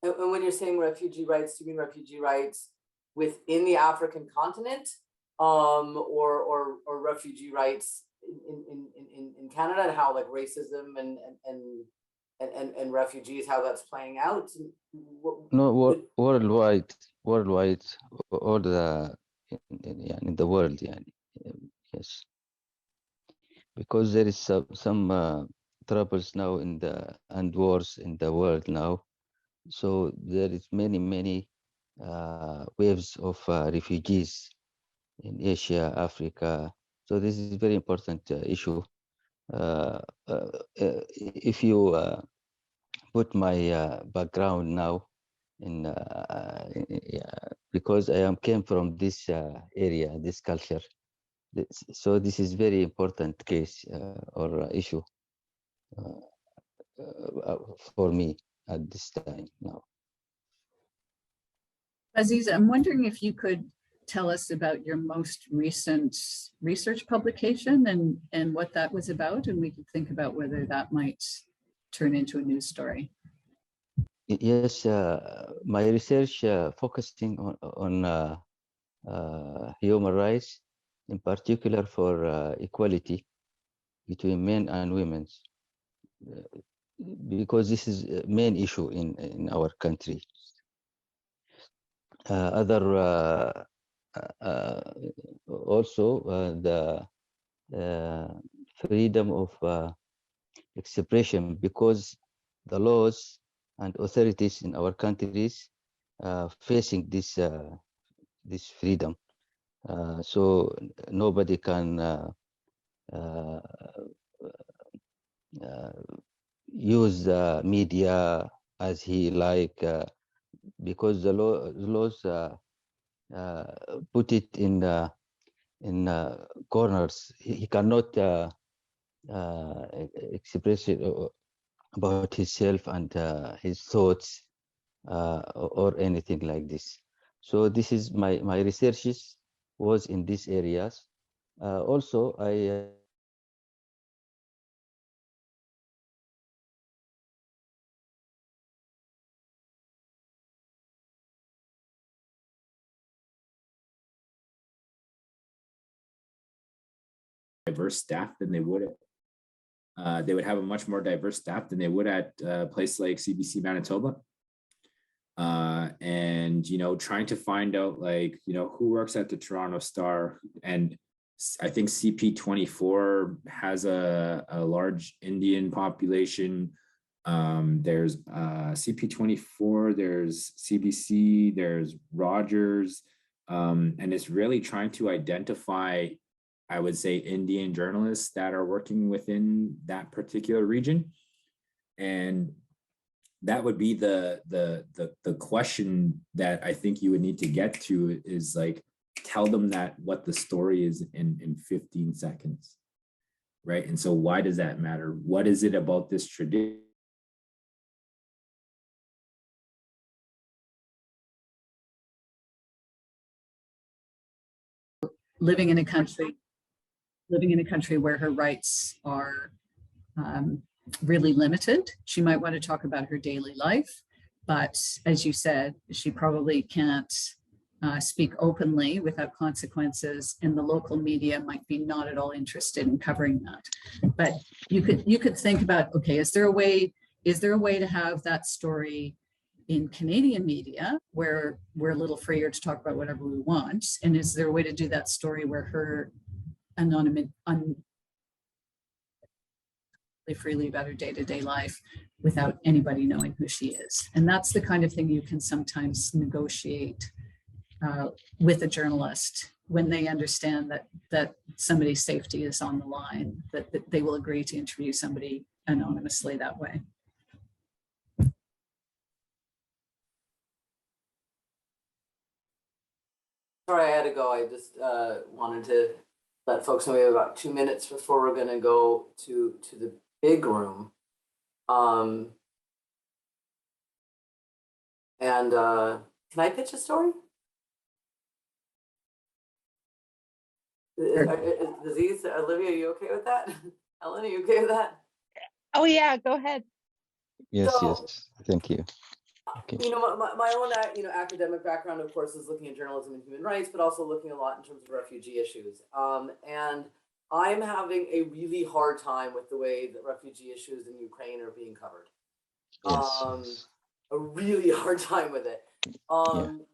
And when you're saying refugee rights, do you mean refugee rights within the African continent, or refugee rights in Canada, and how like racism and refugees, how that's playing out? No, worldwide, all the in the world, yes, because there is some troubles now and wars in the world now, so there is many waves of refugees in Asia, Africa. So this is a very important issue. If you put my background now in because I came from this area, this culture. So this is very important case or issue for me at this time now. Aziz, I'm wondering if you could tell us about your most recent research publication and what that was about, and we could think about whether that might turn into a news story. Yes, my research focusing on human rights, in particular for equality between men and women, because this is a main issue in our country. Also the freedom of expression, because the laws and authorities in our countries facing this this freedom, so nobody can use the media as he like, because the laws put it in corners. He cannot express it about himself and his thoughts or anything like this. So this is my researches was in these areas. Also, I diverse staff than they would at, they would have a much more diverse staff than they would at a place like CBC Manitoba. And, you know, trying to find out, like, you know, who works at the Toronto Star. And I think CP24 has a large Indian population. There's CP24, there's CBC, there's Rogers. And it's really trying to identify, I would say, Indian journalists that are working within that particular region. And that would be the question that I think you would need to get to, is like, tell them that what the story is in 15 seconds, right? And so why does that matter? What is it about this tradition? Living in a country where her rights are really limited. She might want to talk about her daily life, but as you said, she probably can't speak openly without consequences, and the local media might be not at all interested in covering that. But you could think about, okay, is there a way to have that story in Canadian media where we're a little freer to talk about whatever we want? And is there a way to do that story where her freely about her day-to-day life without anybody knowing who she is? And that's the kind of thing you can sometimes negotiate with a journalist when they understand that somebody's safety is on the line, that they will agree to interview somebody anonymously that way. Sorry, I had to go. I just wanted to let folks know we have about 2 minutes before we're going to go to the big room. And can I pitch a story? Aziz, Olivia, are you okay with that? Helen, are you okay with that? Oh yeah, go ahead. yes, So, yes, thank you. Okay. You know, my own academic background, of course, is looking at journalism and human rights, but also looking a lot in terms of refugee issues. And I'm having a really hard time with the way that refugee issues in Ukraine are being covered. Yes. A really hard time with it.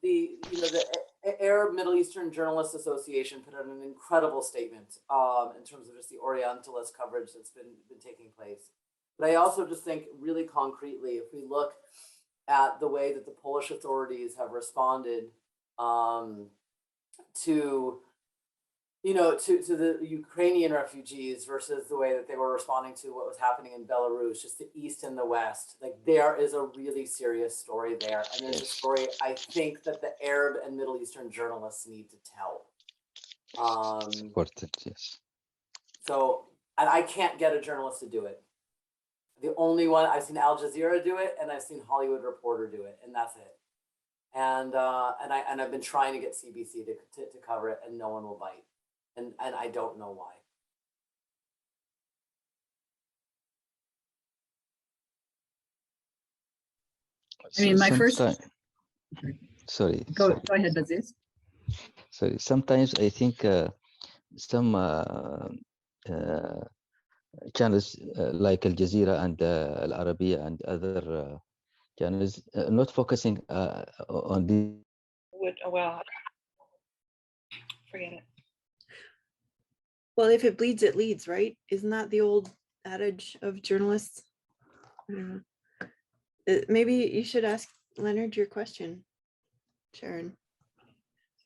The Arab Middle Eastern Journalists Association put out an incredible statement in terms of just the Orientalist coverage that's been taking place. But I also just think really concretely, if we look at the way that the Polish authorities have responded to you know, to the Ukrainian refugees versus the way that they were responding to what was happening in Belarus, just the East and the West. Like there is a really serious story there. And there's a story I think that the Arab and Middle Eastern journalists need to tell. Important, yes. So, and I can't get a journalist to do it. The only one, I've seen Al Jazeera do it, and I've seen Hollywood Reporter do it, and that's it. And I've been trying to get CBC to cover it, and no one will bite. And I don't know why. I mean, my first. Sorry. Go ahead, Aziz. Sorry. Sometimes I think some channels like Al Jazeera and Al Arabiya and other channels not focusing on the. Well, forget it. Well, if it bleeds, it leads, right? Isn't that the old adage of journalists? I don't know. Maybe you should ask Leonard your question, Sharon.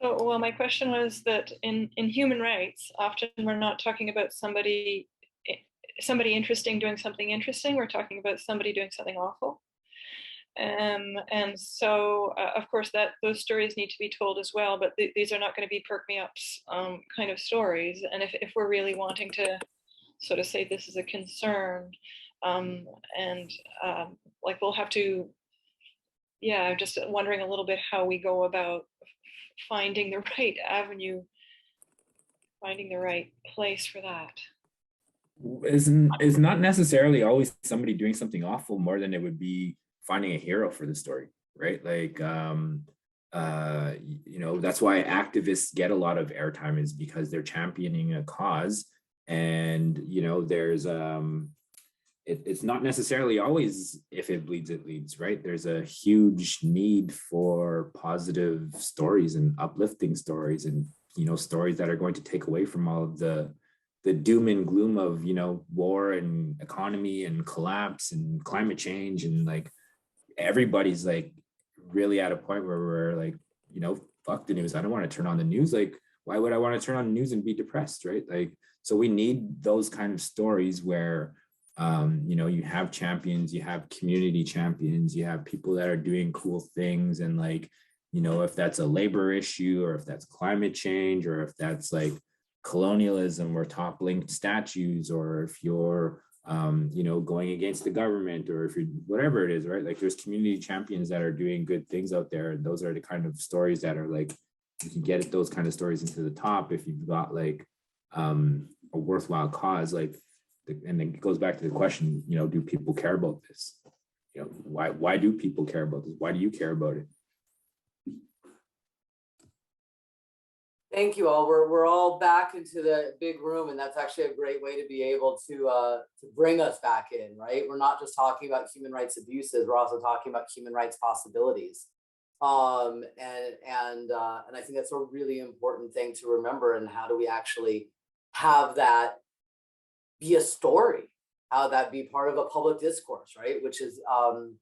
So, well, my question was that in human rights, often we're not talking about somebody interesting doing something interesting. We're talking about somebody doing something awful. And so, of course, those stories need to be told as well, but these are not going to be perk-me-ups kind of stories. And if we're really wanting to sort of say this is a concern, like we'll have to, yeah, I'm just wondering a little bit how we go about finding the right avenue, finding the right place for that. Is not necessarily always somebody doing something awful more than it would be finding a hero for the story, right? Like, you know, that's why activists get a lot of airtime, is because they're championing a cause. And, you know, there's, it's not necessarily always if it bleeds, it leads, right? There's a huge need for positive stories and uplifting stories and, you know, stories that are going to take away from all of the doom and gloom of, you know, war and economy and collapse and climate change. And like, everybody's like really at a point where we're like, you know, fuck the news. I don't want to turn on the news. Like, why would I want to turn on the news and be depressed, right? Like, so we need those kind of stories where, you know, you have champions, you have community champions, you have people that are doing cool things. And like, you know, if that's a labor issue, or if that's climate change, or if that's like colonialism or toppling statues, or if you're, you know, going against the government, or if you're whatever it is, right? Like there's community champions that are doing good things out there. And those are the kind of stories that are like, you can get those kind of stories into the top if you've got like a worthwhile cause. Like, and it goes back to the question, you know, do people care about this? You know, why do people care about this? Why do you care about it? Thank you all. We're all back into the big room, and that's actually a great way to be able to bring us back in, right? We're not just talking about human rights abuses, we're also talking about human rights possibilities. And I think that's a really important thing to remember. And how do we actually have that be a story? How that be part of a public discourse, right? Which is one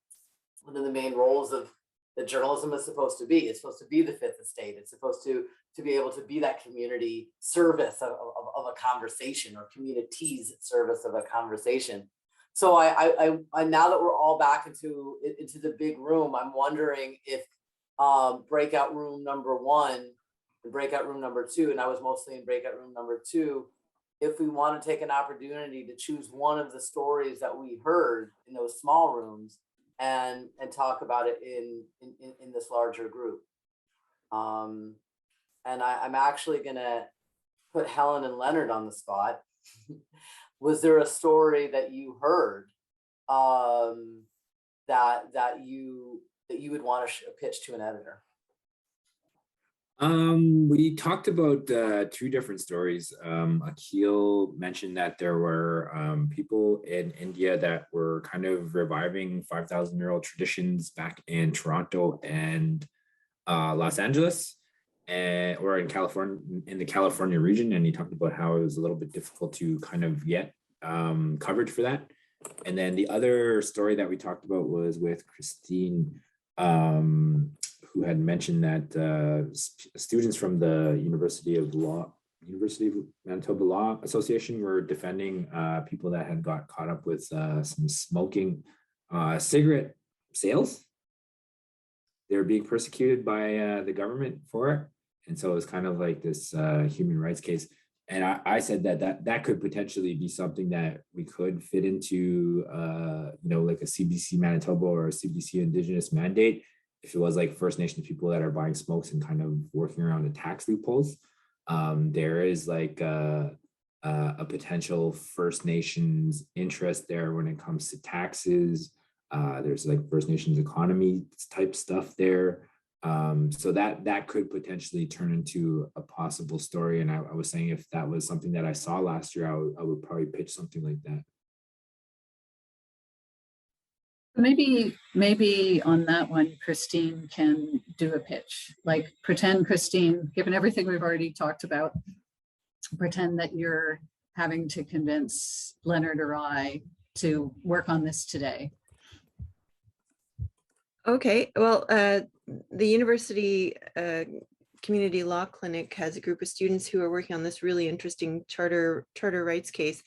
of the main roles of that journalism is supposed to be. It's supposed to be the fifth estate. It's supposed to be able to be that community service of a conversation, or communities service of a conversation. So I now that we're all back into the big room, I'm wondering if breakout room number 1 and breakout room number 2, and I was mostly in breakout room number 2, if we want to take an opportunity to choose one of the stories that we heard in those small rooms and talk about it in this larger group. And I'm actually gonna put Helen and Leonard on the spot. Was there a story that you heard that you would want to pitch to an editor? We talked about 2 different stories. Akhil mentioned that there were people in India that were kind of reviving 5,000-year-old traditions back in Toronto and Los Angeles, or in California, in the California region. And he talked about how it was a little bit difficult to kind of get coverage for that. And then the other story that we talked about was with Christine, who had mentioned that students from the University of Law, University of Manitoba Law Association were defending people that had got caught up with some smoking cigarette sales. They were being persecuted by the government for it. And so it was kind of like this human rights case. And I said that could potentially be something that we could fit into, like a CBC Manitoba or a CBC Indigenous mandate, if it was like First Nations people that are buying smokes and kind of working around the tax loopholes. There is like a potential First Nations interest there when it comes to taxes. There's like First Nations economy type stuff there. So that could potentially turn into a possible story. And I was saying if that was something that I saw last year, I would probably pitch something like that. Maybe on that one, Christine can do a pitch. Like pretend, Christine, given everything we've already talked about, pretend that you're having to convince Leonard or I to work on this today. Okay, well, the University Community Law Clinic has a group of students who are working on this really interesting charter rights case.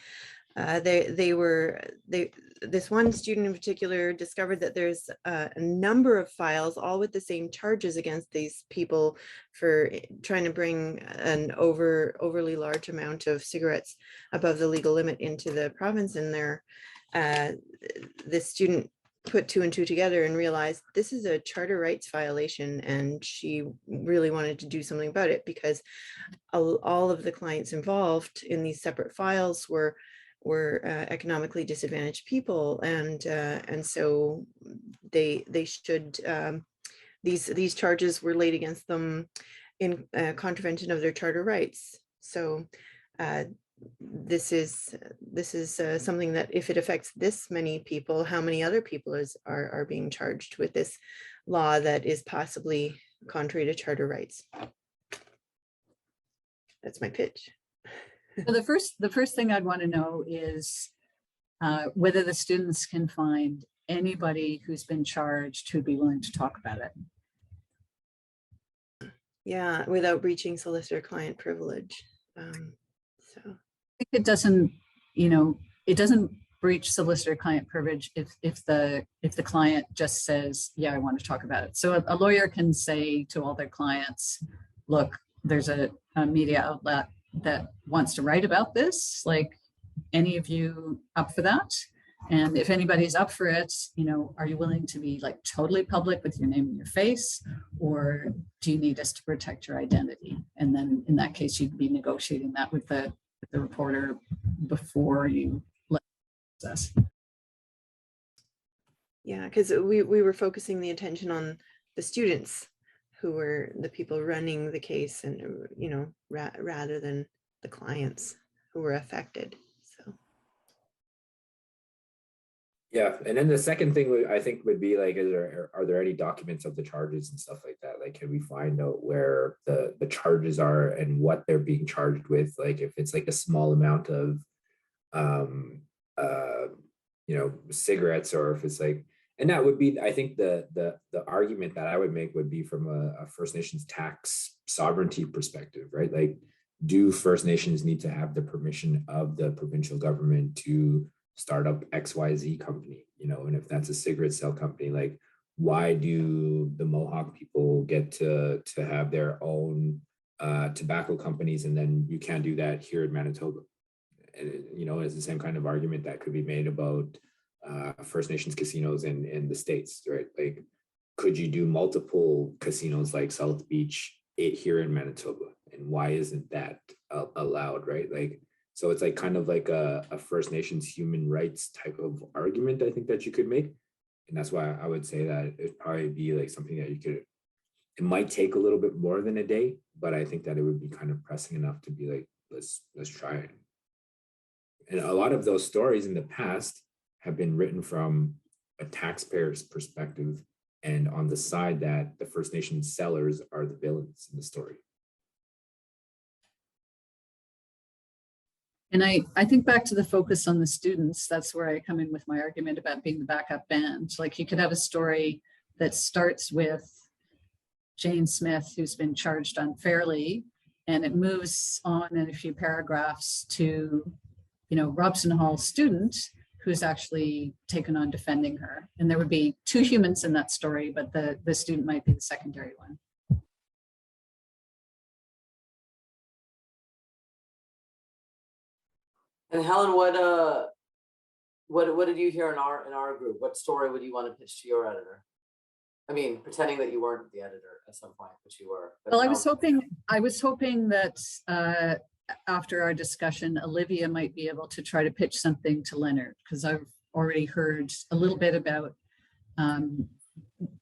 This one student in particular discovered that there's a number of files, all with the same charges against these people for trying to bring an overly large amount of cigarettes above the legal limit into the province. And this student put two and two together and realized this is a charter rights violation, and she really wanted to do something about it because all of the clients involved in these separate files were economically disadvantaged people, and so they should these charges were laid against them in contravention of their charter rights. So this is something that if it affects this many people, how many other people are being charged with this law that is possibly contrary to charter rights? That's my pitch. So the first thing I'd want to know is whether the students can find anybody who's been charged who'd be willing to talk about it. Yeah, without breaching solicitor-client privilege. So I think it doesn't, it doesn't breach solicitor-client privilege if the client just says, yeah, I want to talk about it. So a lawyer can say to all their clients, look, there's a media outlet that wants to write about this, like, any of you up for that? And if anybody's up for it, are you willing to be like totally public with your name and your face, or do you need us to protect your identity? And then in that case, you'd be negotiating that with the reporter before you let us. yeah, because we were focusing the attention on the students who were the people running the case, and rather than the clients who were affected. So yeah, and then the second thing I think would be like, are there any documents of the charges and stuff like that? Like, can we find out where the charges are and what they're being charged with? Like, if it's like a small amount of cigarettes, or if it's like. And that would be, I think the argument that I would make would be from a First Nations tax sovereignty perspective, right? Like, do First Nations need to have the permission of the provincial government to start up XYZ company? And if that's a cigarette sale company, like, why do the Mohawk people get to have their own tobacco companies, and then you can't do that here in Manitoba? And, it's the same kind of argument that could be made about First Nations casinos in the States, right? Like, could you do multiple casinos like South Beach here in Manitoba? And why isn't that allowed, right? Like, so it's like kind of like a First Nations human rights type of argument, I think, that you could make. And that's why I would say that it'd probably be like something that it might take a little bit more than a day, but I think that it would be kind of pressing enough to be like, let's try it. And a lot of those stories in the past have been written from a taxpayer's perspective, and on the side that the First Nations sellers are the villains in the story. And I think back to the focus on the students, that's where I come in with my argument about being the backup band. Like, you could have a story that starts with Jane Smith, who's been charged unfairly, and it moves on in a few paragraphs to, Robson Hall student who's actually taken on defending her. And there would be two humans in that story, but the student might be the secondary one. And Helen, what did you hear in our group? What story would you want to pitch to your editor? I mean, pretending that you weren't the editor at some point, but you were. But well, I was hoping that after our discussion, Olivia might be able to try to pitch something to Lenard, because I've already heard a little bit about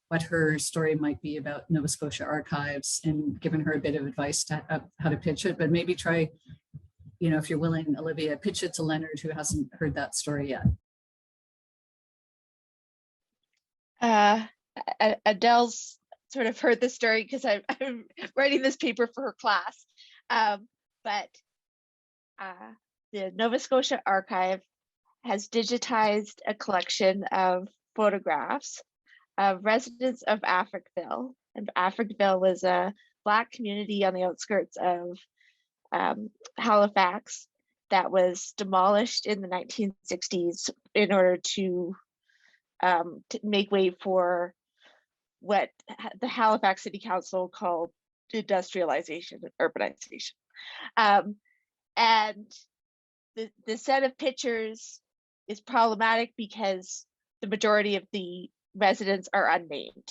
what her story might be about Nova Scotia archives, and given her a bit of advice to how to pitch it. But maybe try, if you're willing, Olivia, pitch it to Lenard, who hasn't heard that story yet. Adele's sort of heard the story because I'm writing this paper for her class. But the Nova Scotia Archive has digitized a collection of photographs of residents of Africville. And Africville was a Black community on the outskirts of Halifax that was demolished in the 1960s in order to make way for what the Halifax City Council called industrialization and urbanization. And the set of pictures is problematic because the majority of the residents are unnamed.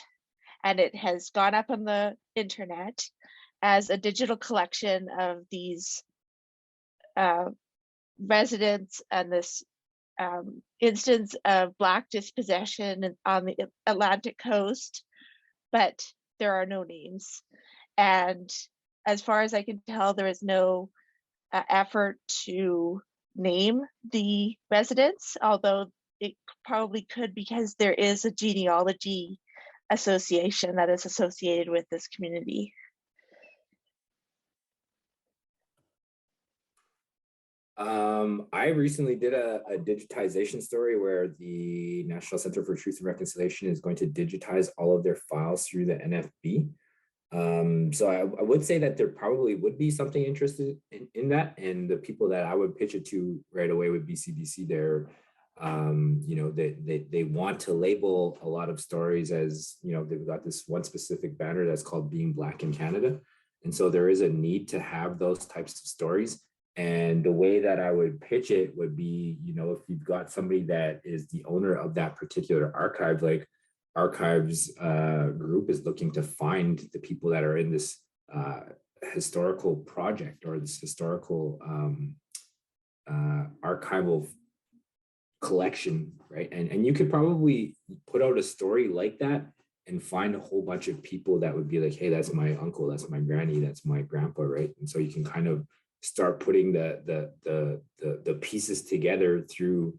And it has gone up on the internet as a digital collection of these residents and this instance of Black dispossession on the Atlantic coast, but there are no names. And as far as I can tell, there is no effort to name the residents, although it probably could, because there is a genealogy association that is associated with this community. I recently did a digitization story where the National Center for Truth and Reconciliation is going to digitize all of their files through the NFB. So I would say that there probably would be something interested in that, and the people that I would pitch it to right away would be CBC. They're, they want to label a lot of stories as, they've got this one specific banner that's called Being Black in Canada. And so there is a need to have those types of stories. And the way that I would pitch it would be, if you've got somebody that is the owner of that particular archive, like Archives group is looking to find the people that are in this historical project or this historical archival collection, right? And you could probably put out a story like that and find a whole bunch of people that would be like, hey, that's my uncle, that's my granny, that's my grandpa, right? And so you can kind of start putting the pieces together through,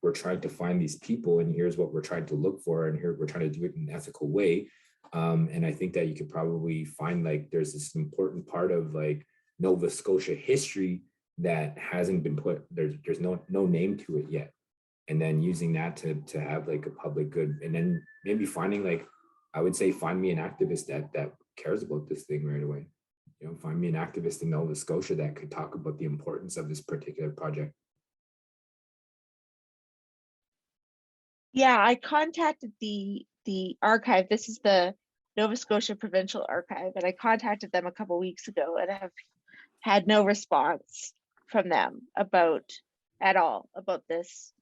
we're trying to find these people and here's what we're trying to look for, and here we're trying to do it in an ethical way. And I think that you could probably find like there's this important part of like Nova Scotia history that hasn't been put, there's no name to it yet. And then using that to have like a public good, and then maybe finding like, I would say find me an activist that cares about this thing right away. Find me an activist in Nova Scotia that could talk about the importance of this particular project. Yeah, I contacted the archive. This is the Nova Scotia Provincial Archive, and I contacted them a couple of weeks ago and have had no response from them at all about this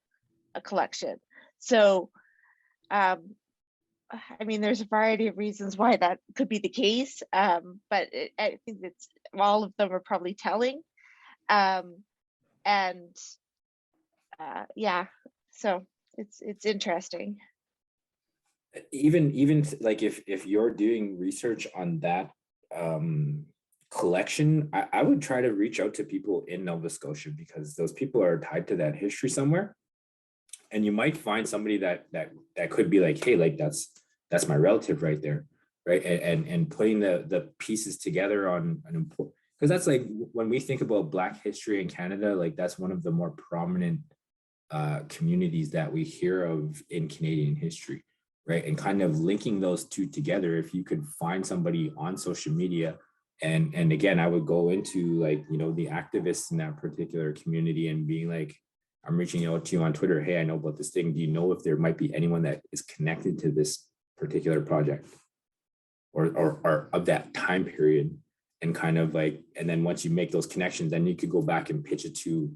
collection. So, I mean, there's a variety of reasons why that could be the case, but I think it's all of them are probably telling, yeah. So it's interesting. Even like if you're doing research on that collection, I would try to reach out to people in Nova Scotia, because those people are tied to that history somewhere. And you might find somebody that could be like, hey, like that's my relative right there, right? And putting the pieces together on an important, because that's like when we think about Black history in Canada, like that's one of the more prominent communities that we hear of in Canadian history, right? And kind of linking those two together, if you could find somebody on social media And again, I would go into like, you know, the activists in that particular community and being like, I'm reaching out to you on Twitter. Hey, I know about this thing. Do you know if there might be anyone that is connected to this particular project or of that time period? And kind of like, and then once you make those connections, then you could go back and pitch it to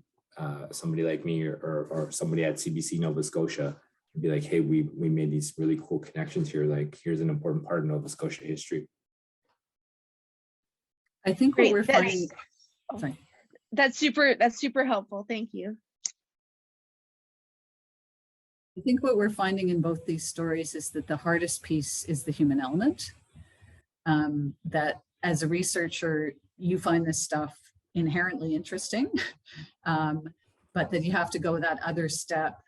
somebody like me or somebody at CBC Nova Scotia and be like, hey, we made these really cool connections here. Like, here's an important part of Nova Scotia history. I think what we're finding. Sorry. That's super helpful. Thank you. I think what we're finding in both these stories is that the hardest piece is the human element. That as a researcher, you find this stuff inherently interesting, but that you have to go that other step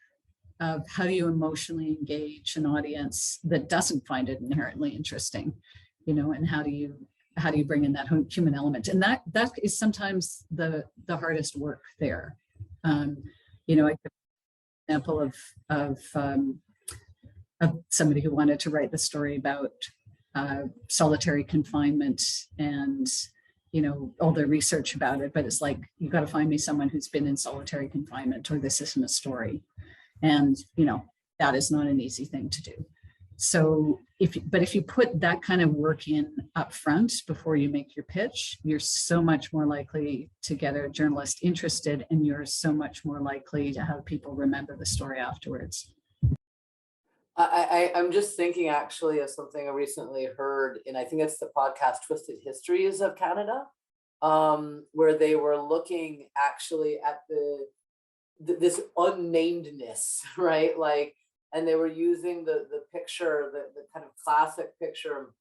of how do you emotionally engage an audience that doesn't find it inherently interesting, you know, and how do you bring in that human element? And that is sometimes the hardest work there. You know, I give an example of somebody who wanted to write the story about solitary confinement and, you know, all the research about it, but it's like, you got to find me someone who's been in solitary confinement or this isn't a story. And, you know, that is not an easy thing to do. So if you put that kind of work in up front before you make your pitch, you're so much more likely to get a journalist interested, and you're so much more likely to have people remember the story afterwards. I'm just thinking actually of something I recently heard, and I think it's the podcast Twisted Histories of Canada, where they were looking actually at this unnamedness, right? Like, and they were using the picture, the kind of classic picture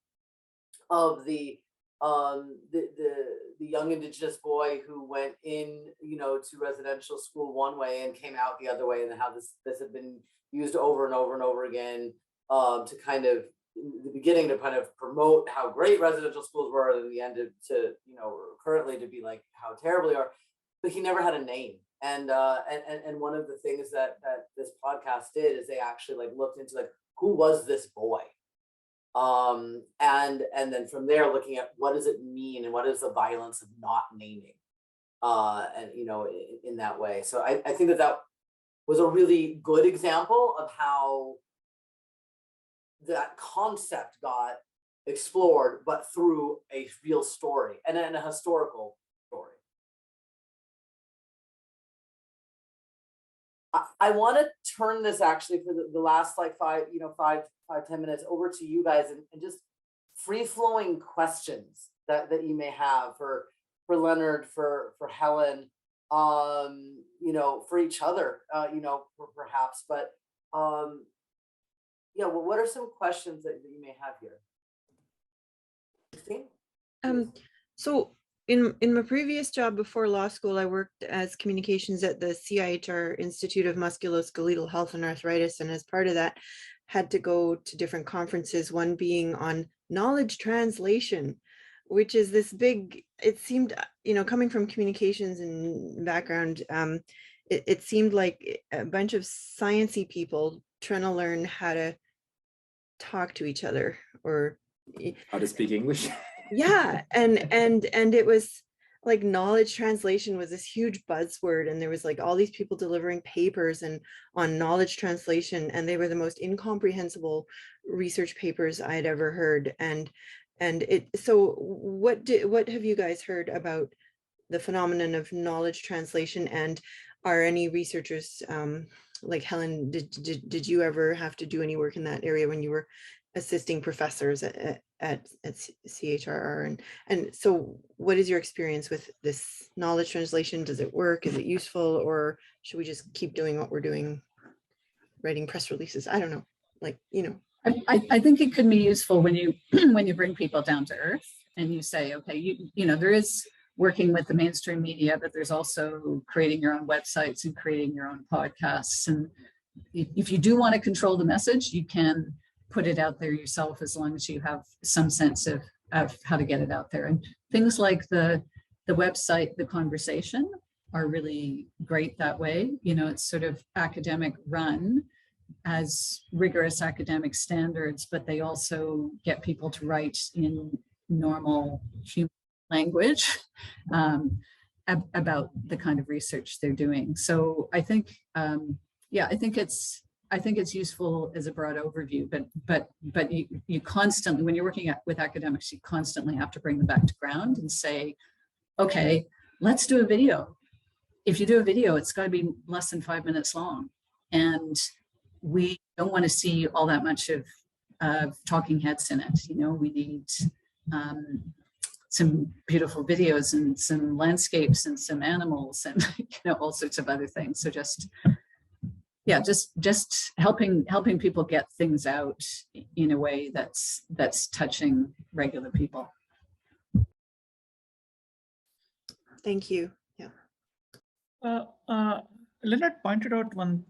of the young Indigenous boy who went in, you know, to residential school one way and came out the other way, and how this had been used over and over and over again to kind of, in the beginning, to kind of promote how great residential schools were, and in the end to, you know, currently to be like how terrible they are. But he never had a name. And one of the things that this podcast did is they actually like looked into like, who was this boy? And then from there, looking at what does it mean and what is the violence of not naming, and, you know, in that way. So I think that was a really good example of how that concept got explored, but through a real story and a historical story. I want to turn this actually for the last like 5, 10 minutes over to you guys, and just free-flowing questions that you may have for Lenard, for Helen, you know, for each other, you know, perhaps, but yeah, well, what are some questions that you may have here? So in my previous job before law school, I worked as communications at the CHRR Institute of Musculoskeletal Health and Arthritis, and as part of that, had to go to different conferences, one being on knowledge translation, which is this big, it seemed, you know, coming from communications and background, it seemed like a bunch of sciencey people trying to learn how to talk to each other, or how to speak English. Yeah, and it was like knowledge translation was this huge buzzword, and there was like all these people delivering papers and on knowledge translation, and they were the most incomprehensible research papers I had ever heard. And it, so what have you guys heard about the phenomenon of knowledge translation, and are any researchers like Helen, did you ever have to do any work in that area when you were assisting professors at CHRR? And so what is your experience with this knowledge translation? Does it work? Is it useful? Or should we just keep doing what we're doing, writing press releases? I don't know, like, you know. I think it could be useful when you when you bring people down to earth and you say, okay, you know, there is working with the mainstream media, but there's also creating your own websites and creating your own podcasts. And if you do want to control the message, you can put it out there yourself, as long as you have some sense of how to get it out there. And things like the website, The Conversation, are really great that way. You know, it's sort of academic run, as rigorous academic standards, but they also get people to write in normal human language about the kind of research they're doing. So I think, yeah, I think it's useful as a broad overview, but you constantly, when you're working with academics, you constantly have to bring them back to ground and say, okay, let's do a video. If you do a video, it's got to be less than 5 minutes long. And we don't want to see all that much of talking heads in it. You know, we need some beautiful videos and some landscapes and some animals and, you know, all sorts of other things. So just, yeah, just helping people get things out in a way that's touching regular people. Thank you. Yeah. Lenard pointed out one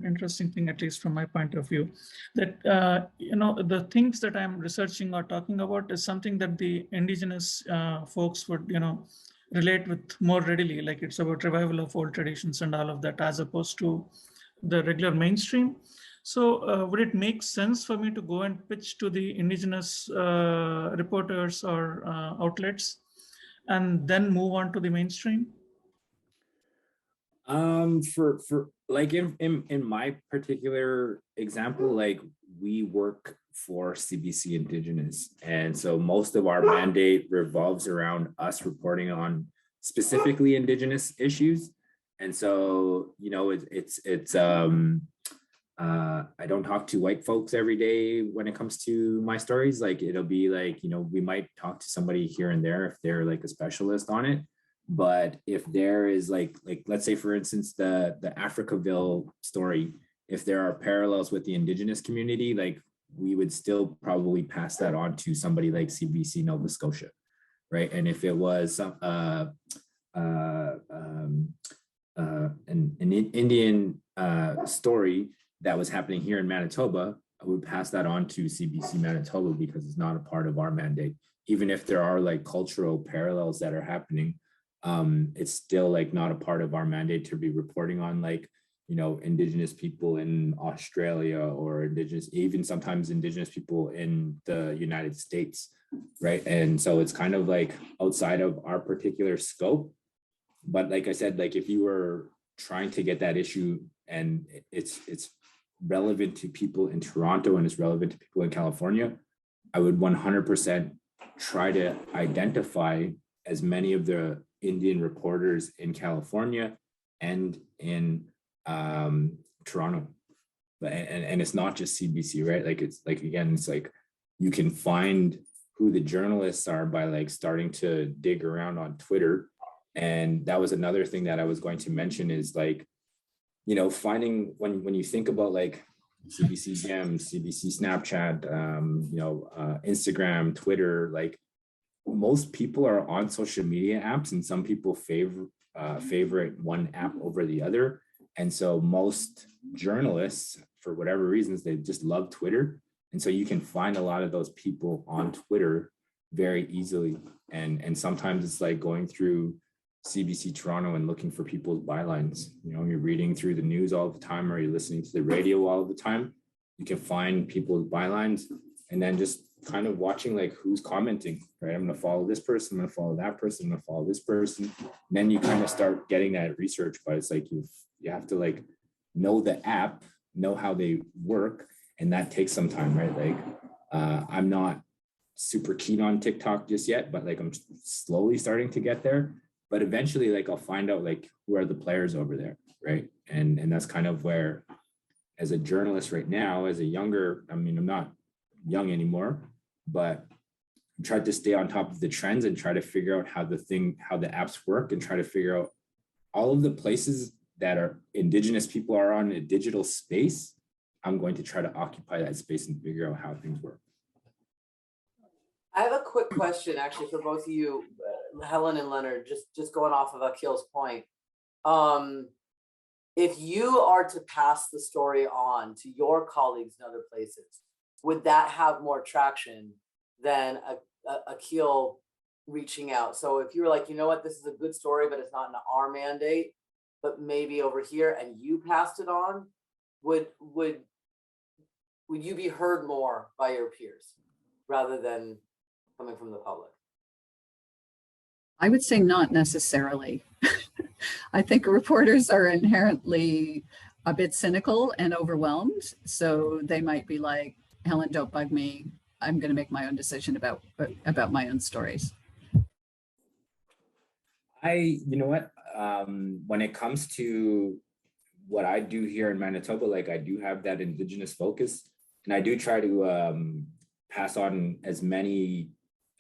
interesting thing, at least from my point of view, that you know, the things that I'm researching or talking about is something that the Indigenous folks would, you know, relate with more readily. Like it's about revival of old traditions and all of that, as opposed to the regular mainstream. So would it make sense for me to go and pitch to the Indigenous reporters or outlets, and then move on to the mainstream? For like in my particular example, like we work for CBC Indigenous, and so most of our mandate revolves around us reporting on specifically Indigenous issues. And so, you know, I don't talk to white folks every day when it comes to my stories. Like it'll be like, you know, we might talk to somebody here and there if they're like a specialist on it. But if there is like let's say, for instance, the Africaville story, if there are parallels with the Indigenous community, like we would still probably pass that on to somebody like CBC Nova Scotia, right? And if it was an Indian story that was happening here in Manitoba, I would pass that on to CBC Manitoba because it's not a part of our mandate. Even if there are like cultural parallels that are happening, it's still like not a part of our mandate to be reporting on, like, you know, Indigenous people in Australia or even sometimes Indigenous people in the United States, right? And so it's kind of like outside of our particular scope. But like I said, like if you were trying to get that issue and it's relevant to people in Toronto and it's relevant to people in California, I would 100% try to identify as many of the Indian reporters in California and in Toronto. And it's not just CBC, right? Like it's like, again, it's like you can find who the journalists are by like starting to dig around on Twitter. And that was another thing that I was going to mention is like, you know, finding when you think about like CBC Gem, CBC Snapchat, you know, Instagram, Twitter, like most people are on social media apps and some people favorite one app over the other. And so most journalists, for whatever reasons, they just love Twitter. And so you can find a lot of those people on Twitter very easily. And sometimes it's like going through CBC Toronto and looking for people's bylines. You know, you're reading through the news all the time, or you're listening to the radio all the time. You can find people's bylines and then just kind of watching like who's commenting, right? I'm going to follow this person, I'm going to follow that person, I'm going to follow this person. And then you kind of start getting that research, but it's like you have to like know the app, know how they work, and that takes some time, right? Like I'm not super keen on TikTok just yet, but like I'm slowly starting to get there. But eventually, like I'll find out like who are the players over there, right? And that's kind of where, as a journalist right now, as a younger, I mean, I'm not young anymore, but I tried to stay on top of the trends and try to figure out how the apps work and try to figure out all of the places that are Indigenous people are on a digital space. I'm going to try to occupy that space and figure out how things work. I have a quick question actually for both of you, Helen and Lenard, just going off of Akil's point. If you are to pass the story on to your colleagues in other places, would that have more traction than Akil reaching out? So if you were like, you know what, this is a good story, but it's not in our mandate, but maybe over here, and you passed it on, would you be heard more by your peers rather than coming from the public? I would say not necessarily. I think reporters are inherently a bit cynical and overwhelmed. So they might be like, Helen, don't bug me. I'm going to make my own decision about my own stories. You know what, when it comes to what I do here in Manitoba, like I do have that Indigenous focus, and I do try to pass on as many,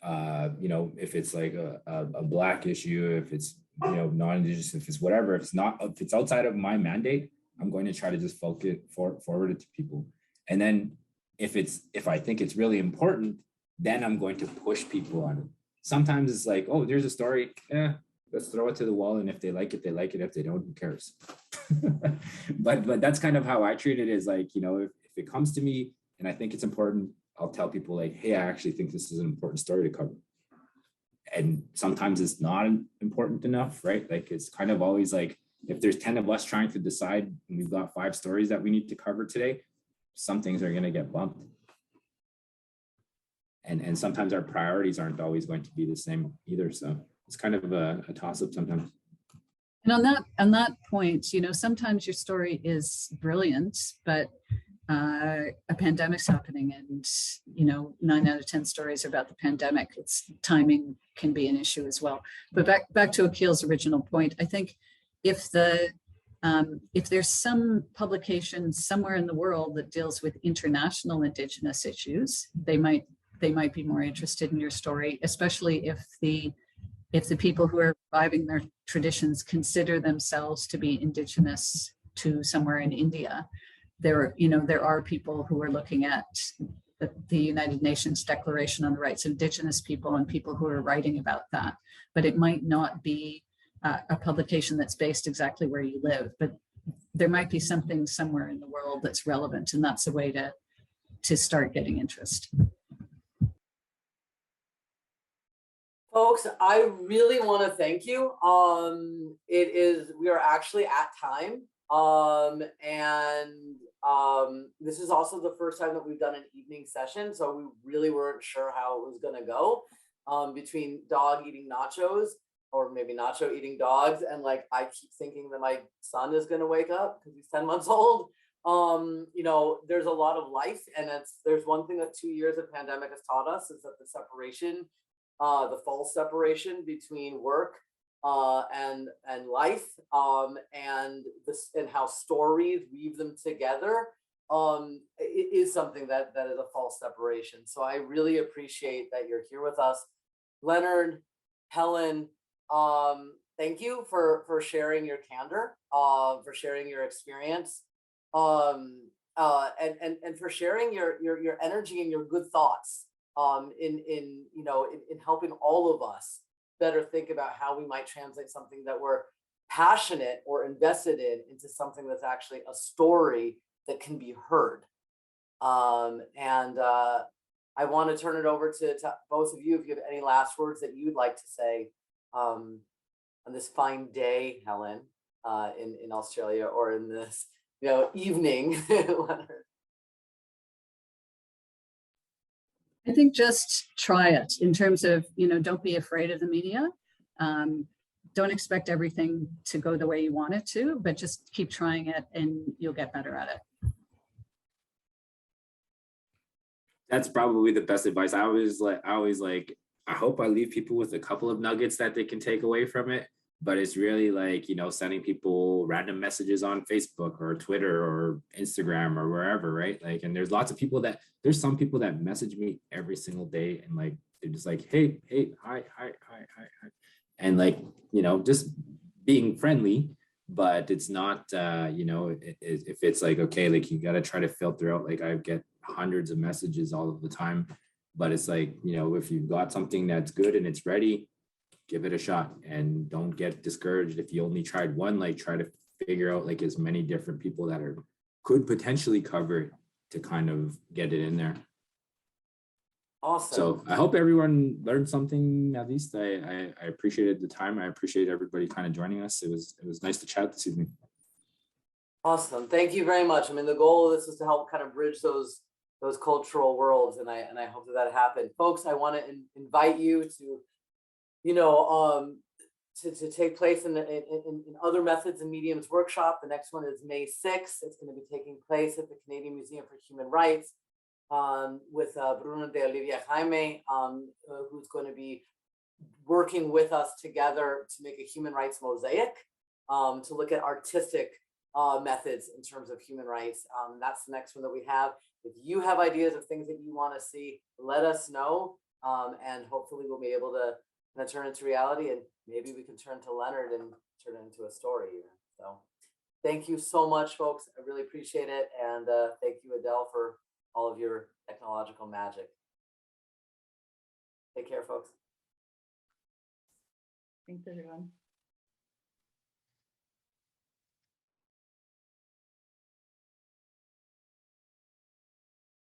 you know, if it's like a Black issue, if it's, you know, non-Indigenous, if it's whatever, if it's outside of my mandate, I'm going to try to just forward it to people. And then if I think it's really important, then I'm going to push people on it. Sometimes it's like, oh, there's a story, let's throw it to the wall, and if they like it, they like it. If they don't, who cares? but that's kind of how I treat it, is like, you know, if it comes to me and I think it's important, I'll tell people like, hey, I actually think this is an important story to cover. And sometimes it's not important enough, right? Like it's kind of always like, if there's 10 of us trying to decide and we've got 5 stories that we need to cover today, some things are going to get bumped. And sometimes our priorities aren't always going to be the same either. So it's kind of a toss-up sometimes. And on that point, you know, sometimes your story is brilliant, but a pandemic's happening, and you know, 9 out of 10 stories are about the pandemic. It's timing can be an issue as well. But back to Akil's original point, I think if there's some publication somewhere in the world that deals with international Indigenous issues, they might be more interested in your story, especially if the people who are reviving their traditions consider themselves to be Indigenous to somewhere in India. There are people who are looking at the United Nations Declaration on the Rights of Indigenous People and people who are writing about that. But it might not be a publication that's based exactly where you live, but there might be something somewhere in the world that's relevant, and that's a way to start getting interest. Folks, I really want to thank you. We are actually at time. This is also the first time that we've done an evening session, so we really weren't sure how it was going to go between dog eating nachos, or maybe nacho eating dogs, and like I keep thinking that my son is going to wake up because he's 10 months old. You know, there's a lot of life, and there's one thing that 2 years of pandemic has taught us, is that the separation, the false separation between work and life, and how stories weave them together, it is something that is a false separation. So I really appreciate that you're here with us. Lenard, Helen, thank you for sharing your candor, for sharing your experience, and for sharing your energy and your good thoughts, in helping all of us better think about how we might translate something that we're passionate or invested in into something that's actually a story that can be heard. I want to turn it over to both of you if you have any last words that you'd like to say on this fine day, Helen, in Australia, or in this evening. I think just try it, in terms of, don't be afraid of the media. Don't expect everything to go the way you want it to, but just keep trying it and you'll get better at it. That's probably the best advice. I always I hope I leave people with a couple of nuggets that they can take away from it. But it's really like, sending people random messages on Facebook or Twitter or Instagram or wherever, right? Like, and there's some people that message me every single day, and like, they're just like, hey, hi. And like, just being friendly, but it's not, if it's like, okay, like you got to try to filter out, like I get hundreds of messages all of the time, but it's like, if you've got something that's good and it's ready, give it a shot, and don't get discouraged if you only tried one. Like, try to figure out like as many different people that could potentially cover it to kind of get it in there. Awesome. So I hope everyone learned something. At least I appreciated the time. I appreciate everybody kind of joining us. It was nice to chat this evening. Awesome. Thank you very much. I mean, the goal of this is to help kind of bridge those cultural worlds, and I hope that happened. Folks, I want to invite you to you know, to take place in other methods and mediums workshop. The next one is May 6th. It's going to be taking place at the Canadian Museum for Human Rights with Bruno de Olivia Jaime, who's going to be working with us together to make a human rights mosaic, to look at artistic methods in terms of human rights. That's the next one that we have. If you have ideas of things that you want to see, let us know, and hopefully we'll be able to kind of turn into reality, and maybe we can turn to Leonard and turn it into a story even. So thank you so much, folks. I really appreciate it. And thank you, Adele, for all of your technological magic. Take care, folks. Thanks, everyone.